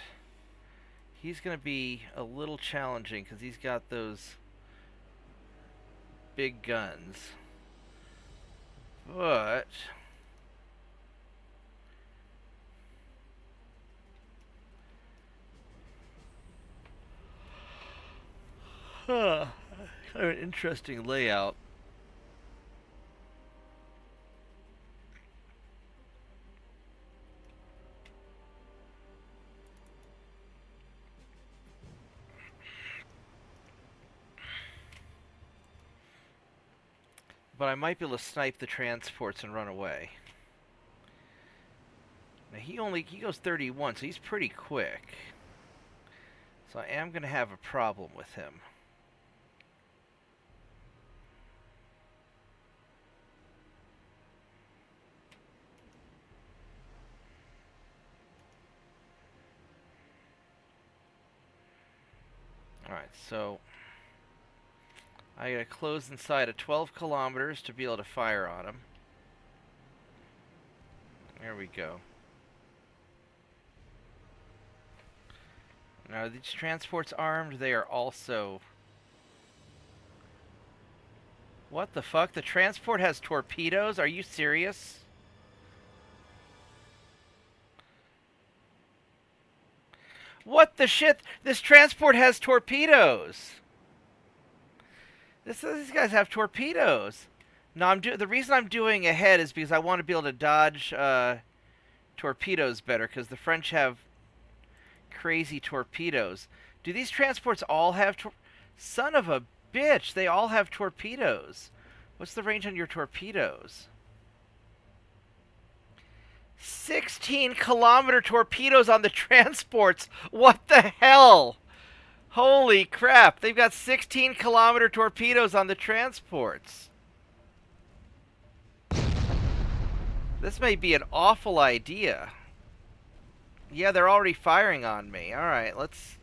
He's going to be a little challenging because he's got those big guns. But kind of an interesting layout. But I might be able to snipe the transports and run away. Now he goes 31, so he's pretty quick. So I am going to have a problem with him. Alright, so I gotta close inside of 12 kilometers to be able to fire on him. There we go. Now, are these transports armed? They are also... What the fuck? The transport has torpedoes? Are you serious? What the shit? This transport has torpedoes! These guys have torpedoes. No, the reason I'm doing ahead is because I want to be able to dodge torpedoes better, because the French have crazy torpedoes. Do these transports all have son of a bitch, they all have torpedoes. What's the range on your torpedoes? 16-kilometer torpedoes on the transports. What the hell? Holy crap, they've got 16-kilometer torpedoes on the transports. This may be an awful idea. Yeah, they're already firing on me. Alright, let's...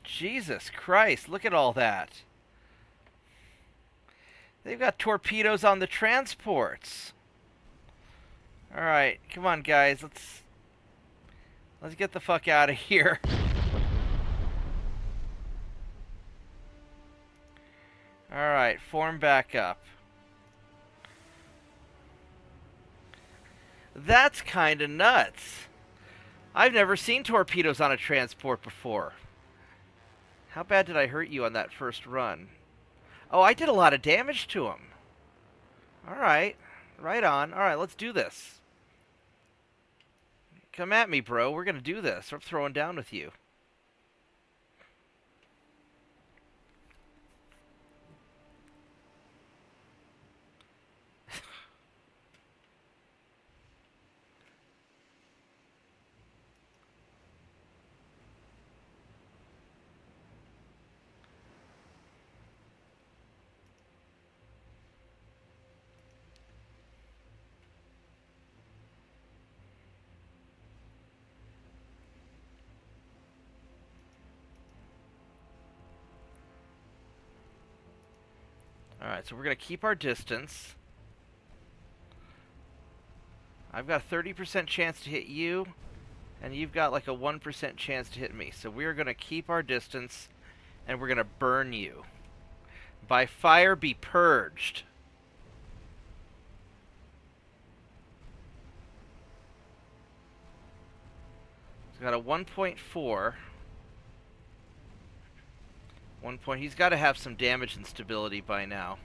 Jesus Christ, look at all that. They've got torpedoes on the transports. Alright, come on guys, let's get the fuck out of here. Alright, form back up. That's kinda nuts. I've never seen torpedoes on a transport before. How bad did I hurt you on that first run? Oh, I did a lot of damage to him. Alright, right on. Alright, let's do this. Come at me, bro. We're gonna do this. I'm throwing down with you. Alright, so we're going to keep our distance. I've got a 30% chance to hit you, and you've got like a 1% chance to hit me. So we're going to keep our distance, and we're going to burn you. By fire be purged. He's got a 1.4. 1 point. He's got to have some damage and stability by now.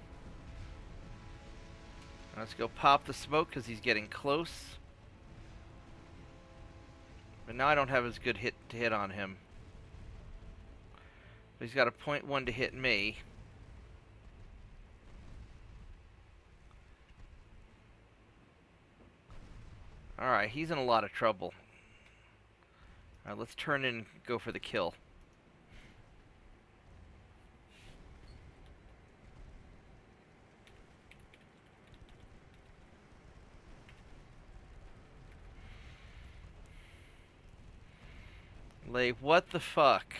Let's go pop the smoke because he's getting close. But now I don't have as good hit on him. But he's got a .1 to hit me. Alright, he's in a lot of trouble. Alright, let's turn in and go for the kill. Like, what the fuck?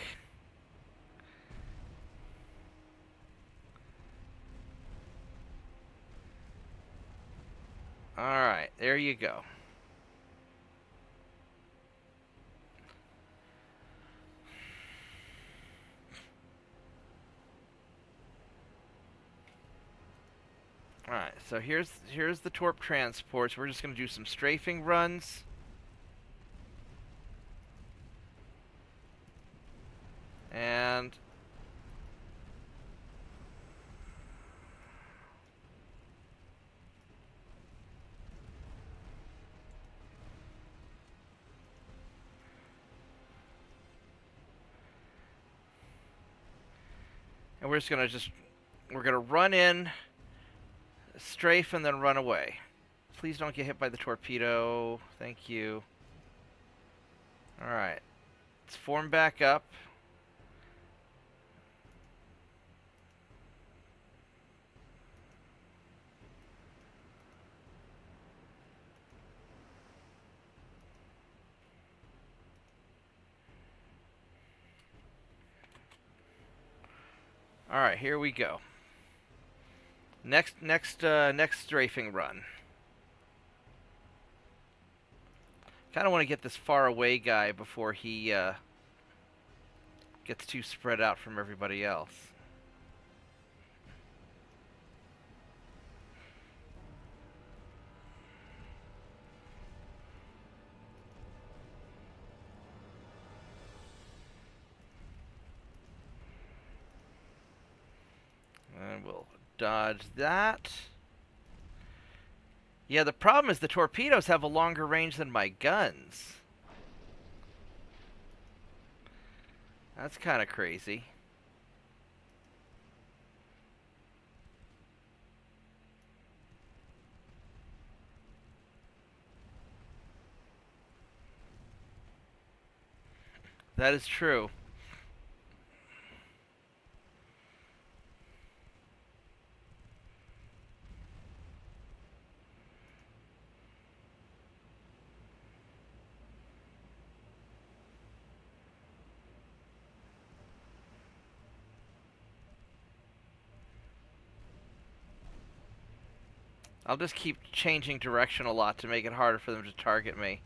Alright, there you go. Alright, so here's the Torp transports. We're just going to do some strafing runs. And we're just going to run in, strafe, and then run away. Please don't get hit by the torpedo. Thank you. Alright. Let's form back up. Alright, here we go. Next strafing run. Kind of want to get this far away guy before he gets too spread out from everybody else. And we'll dodge that. Yeah, the problem is the torpedoes have a longer range than my guns. That's kind of crazy. That is true. I'll just keep changing direction a lot to make it harder for them to target me.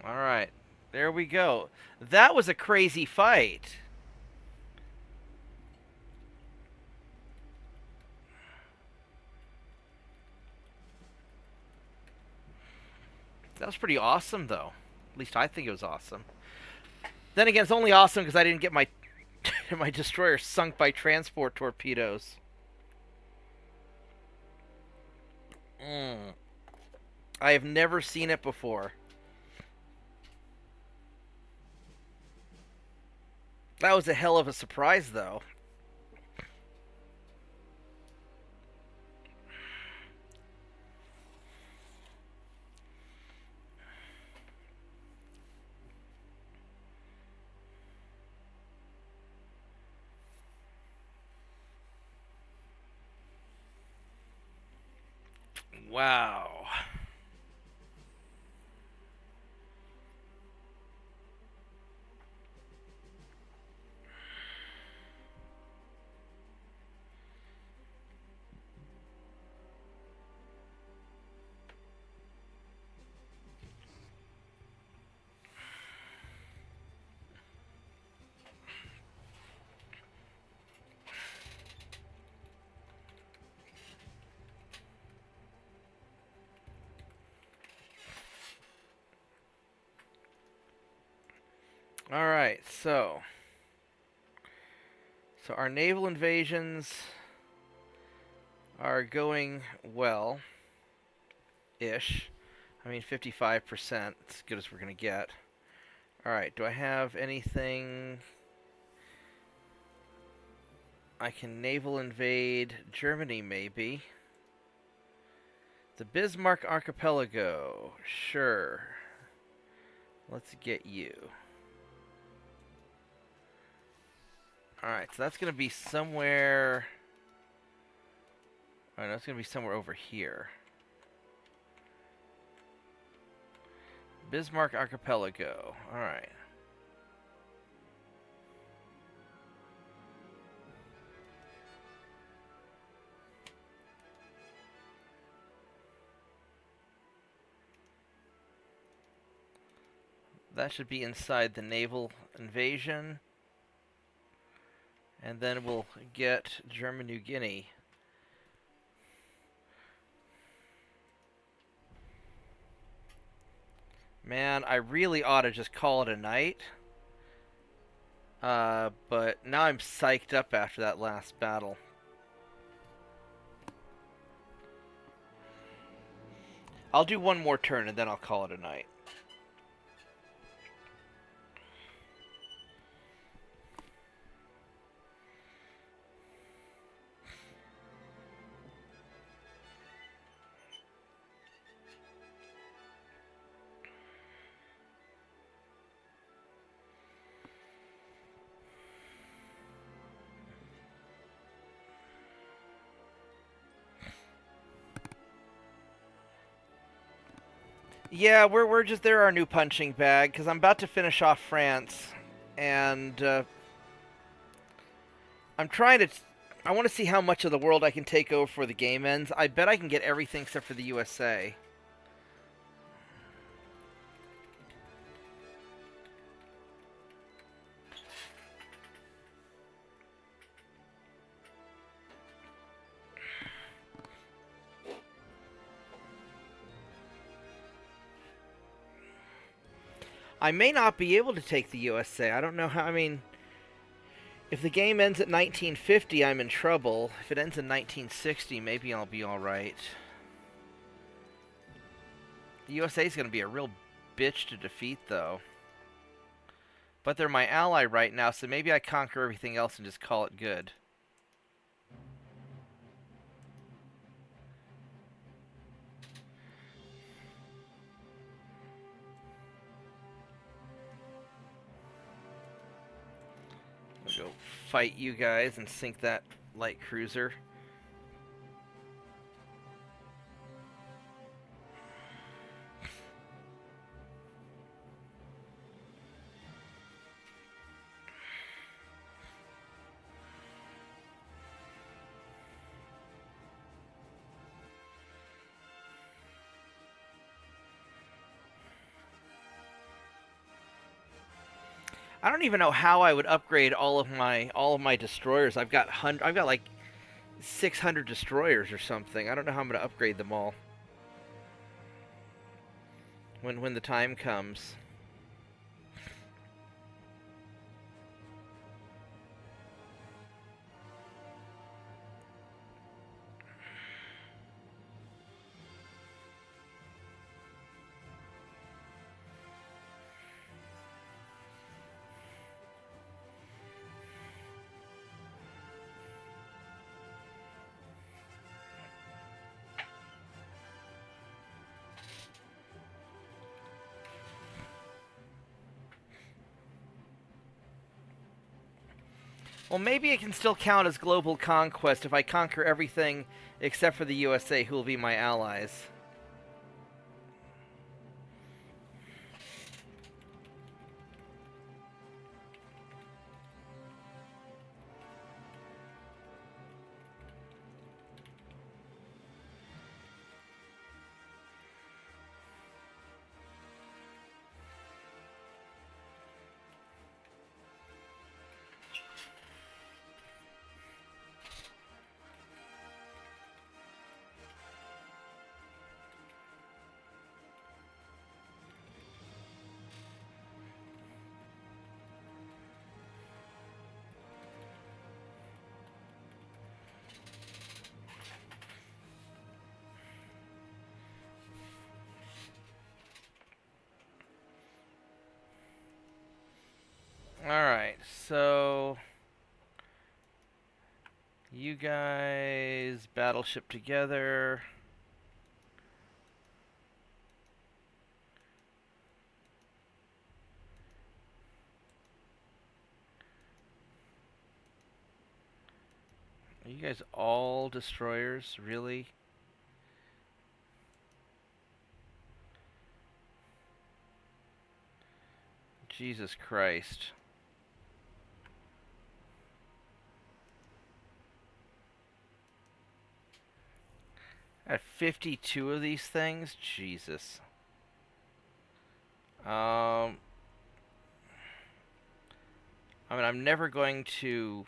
Alright, there we go. That was a crazy fight. That was pretty awesome, though. At least I think it was awesome. Then again, it's only awesome because I didn't get my my destroyer sunk by transport torpedoes. I have never seen it before. That was a hell of a surprise, though. Wow. All right, so our naval invasions are going well-ish. I mean, 55%, as good as we're going to get. All right, do I have anything? I can naval invade Germany, maybe. The Bismarck Archipelago. Sure. Let's get you. Alright, so that's going to be somewhere... Alright, that's going to be somewhere over here. Bismarck Archipelago. Alright. That should be inside the naval invasion. And then we'll get German New Guinea. Man, I really ought to just call it a night. But now I'm psyched up after that last battle. I'll do one more turn and then I'll call it a night. Yeah, we're just they're our new punching bag because I'm about to finish off France, and I'm trying to. I want to see how much of the world I can take over for the game ends. I bet I can get everything except for the USA. I may not be able to take the USA. I don't know how. I mean, if the game ends at 1950, I'm in trouble. If it ends in 1960, maybe I'll be alright. The USA is going to be a real bitch to defeat, though. But they're my ally right now, so maybe I conquer everything else and just call it good. I'll go fight you guys and sink that light cruiser. I don't even know how I would upgrade all of my destroyers. I've got like 600 destroyers or something. I don't know how I'm going to upgrade them all when the time comes. Well, maybe it can still count as global conquest if I conquer everything except for the USA, who will be my allies. Alright, so you guys battleship together. Are you guys all destroyers? Really? Jesus Christ. At 52 of these things? Jesus. I mean, I'm never going to...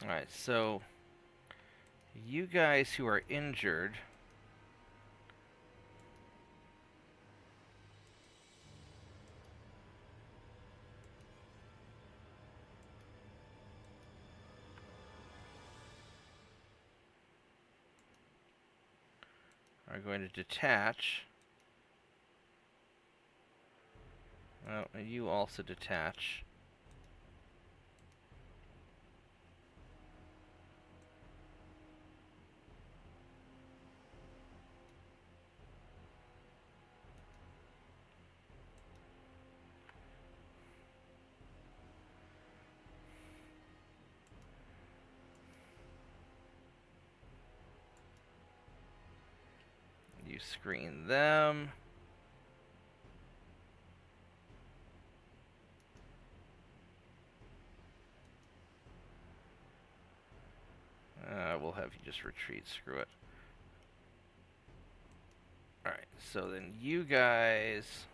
Alright, so you guys who are injured are going to detach. Well, you also detach. You screen them. We'll have you just retreat. Screw it. Alright, so then you guys...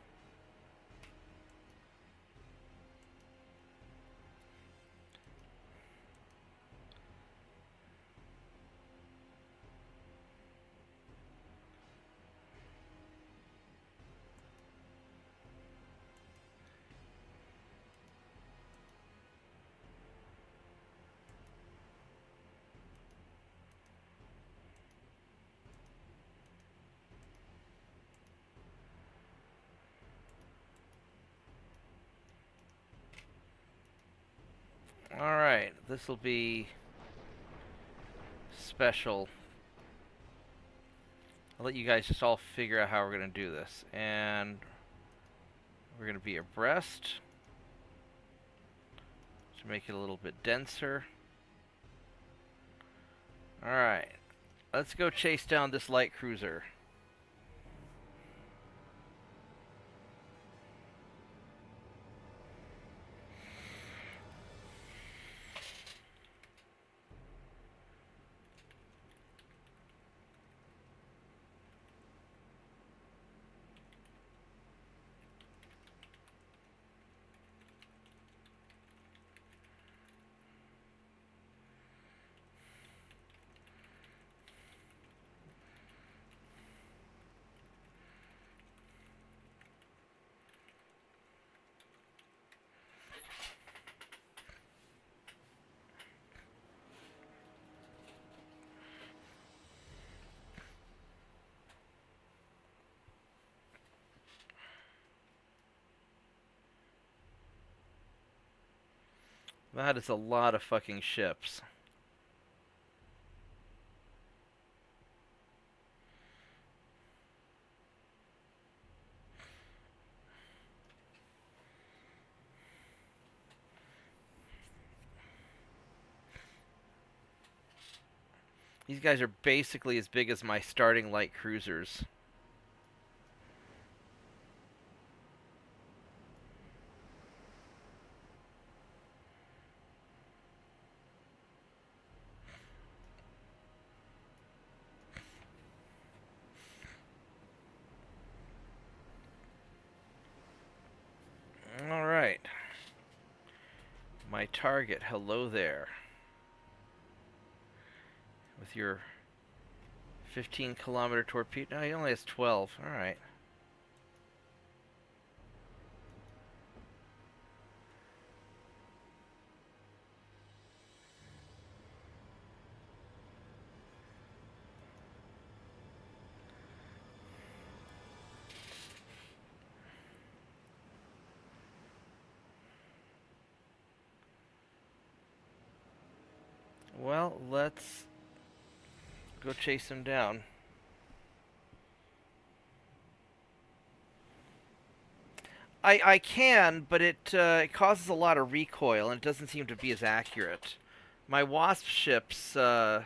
Alright, this will be special. I'll let you guys just all figure out how we're going to do this. And we're going to be abreast to make it a little bit denser. Alright, let's go chase down this light cruiser. That is a lot of fucking ships. These guys are basically as big as my starting light cruisers. Alright. My target, hello there. With your 15-kilometer torpedo. No, he only has 12. Alright. Well, let's go chase him down. I can, but it causes a lot of recoil, and it doesn't seem to be as accurate. My Wasp ships, yeah,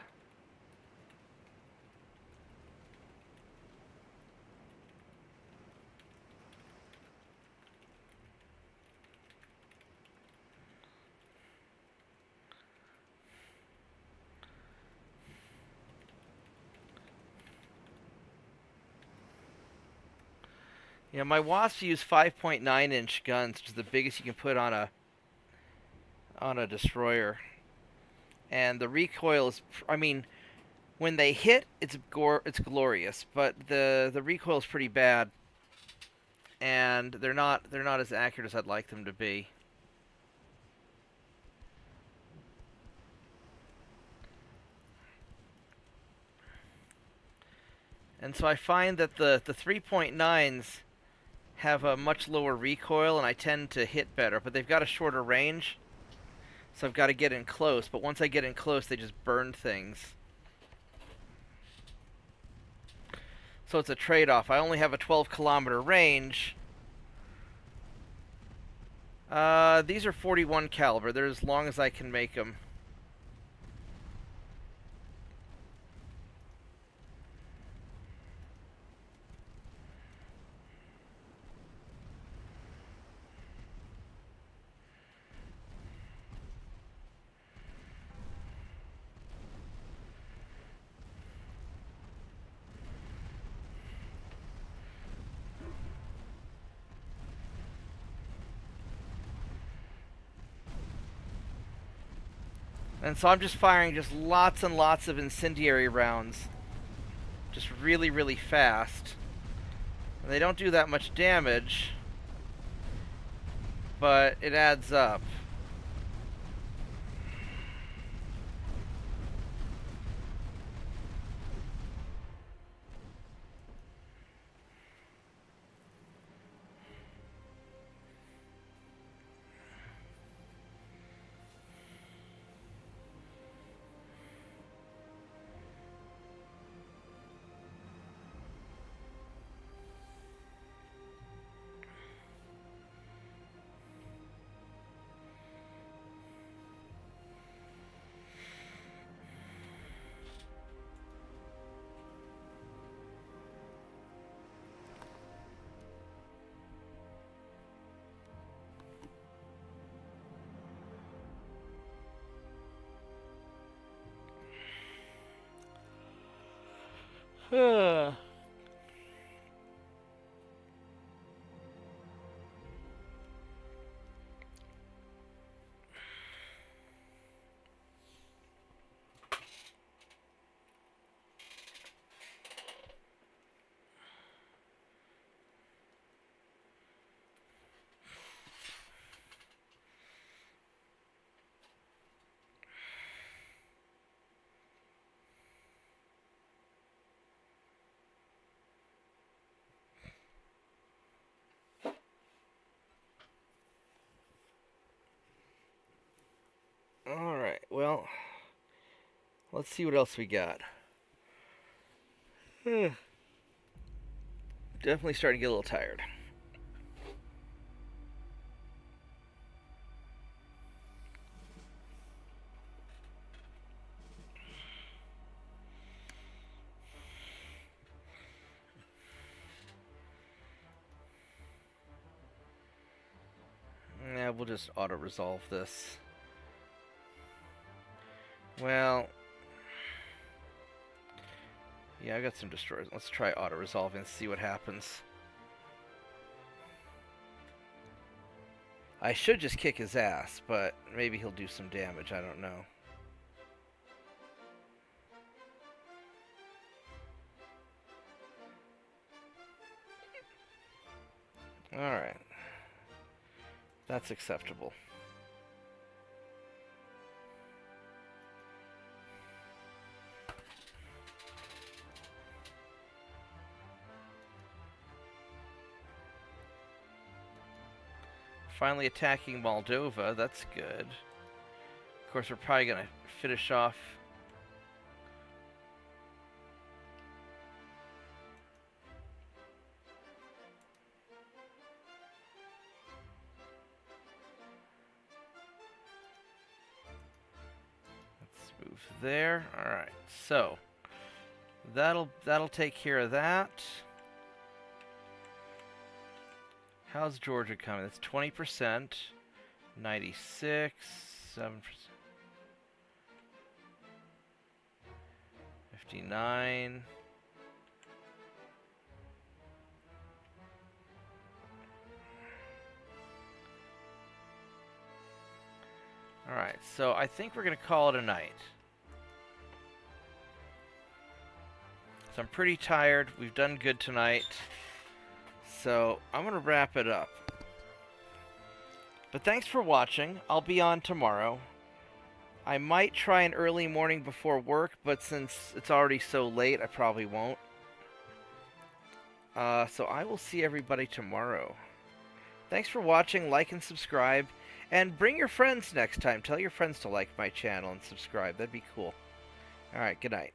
my Wasps use 5.9-inch guns, which is the biggest you can put on a destroyer. And the recoil is, I mean, when they hit, it's glorious, but the recoil is pretty bad, and they're not as accurate as I'd like them to be. And so I find that the 3.9s have a much lower recoil, and I tend to hit better, but they've got a shorter range, so I've got to get in close, but once I get in close, they just burn things. So it's a trade-off. I only have a 12-kilometer range. These are 41 caliber. They're as long as I can make them. And so I'm just firing just lots and lots of incendiary rounds. Just really, really fast. And they don't do that much damage, but it adds up. Alright, well, let's see what else we got. Definitely starting to get a little tired. Yeah, we'll just auto-resolve this. Well, yeah, I got some destroyers. Let's try auto-resolving and see what happens. I should just kick his ass, but maybe he'll do some damage. I don't know. Alright. That's acceptable. Finally attacking Moldova, that's good. Of course, we're probably going to finish off Move there. All right. So that'll take care of that. How's Georgia coming? That's 20%. 96, 7%. 59. Alright, so I think we're going to call it a night. So I'm pretty tired. We've done good tonight. So I'm going to wrap it up. But thanks for watching. I'll be on tomorrow. I might try an early morning before work, but since it's already so late, I probably won't. So I will see everybody tomorrow. Thanks for watching. Like and subscribe. And bring your friends next time. Tell your friends to like my channel and subscribe. That'd be cool. Alright, good night.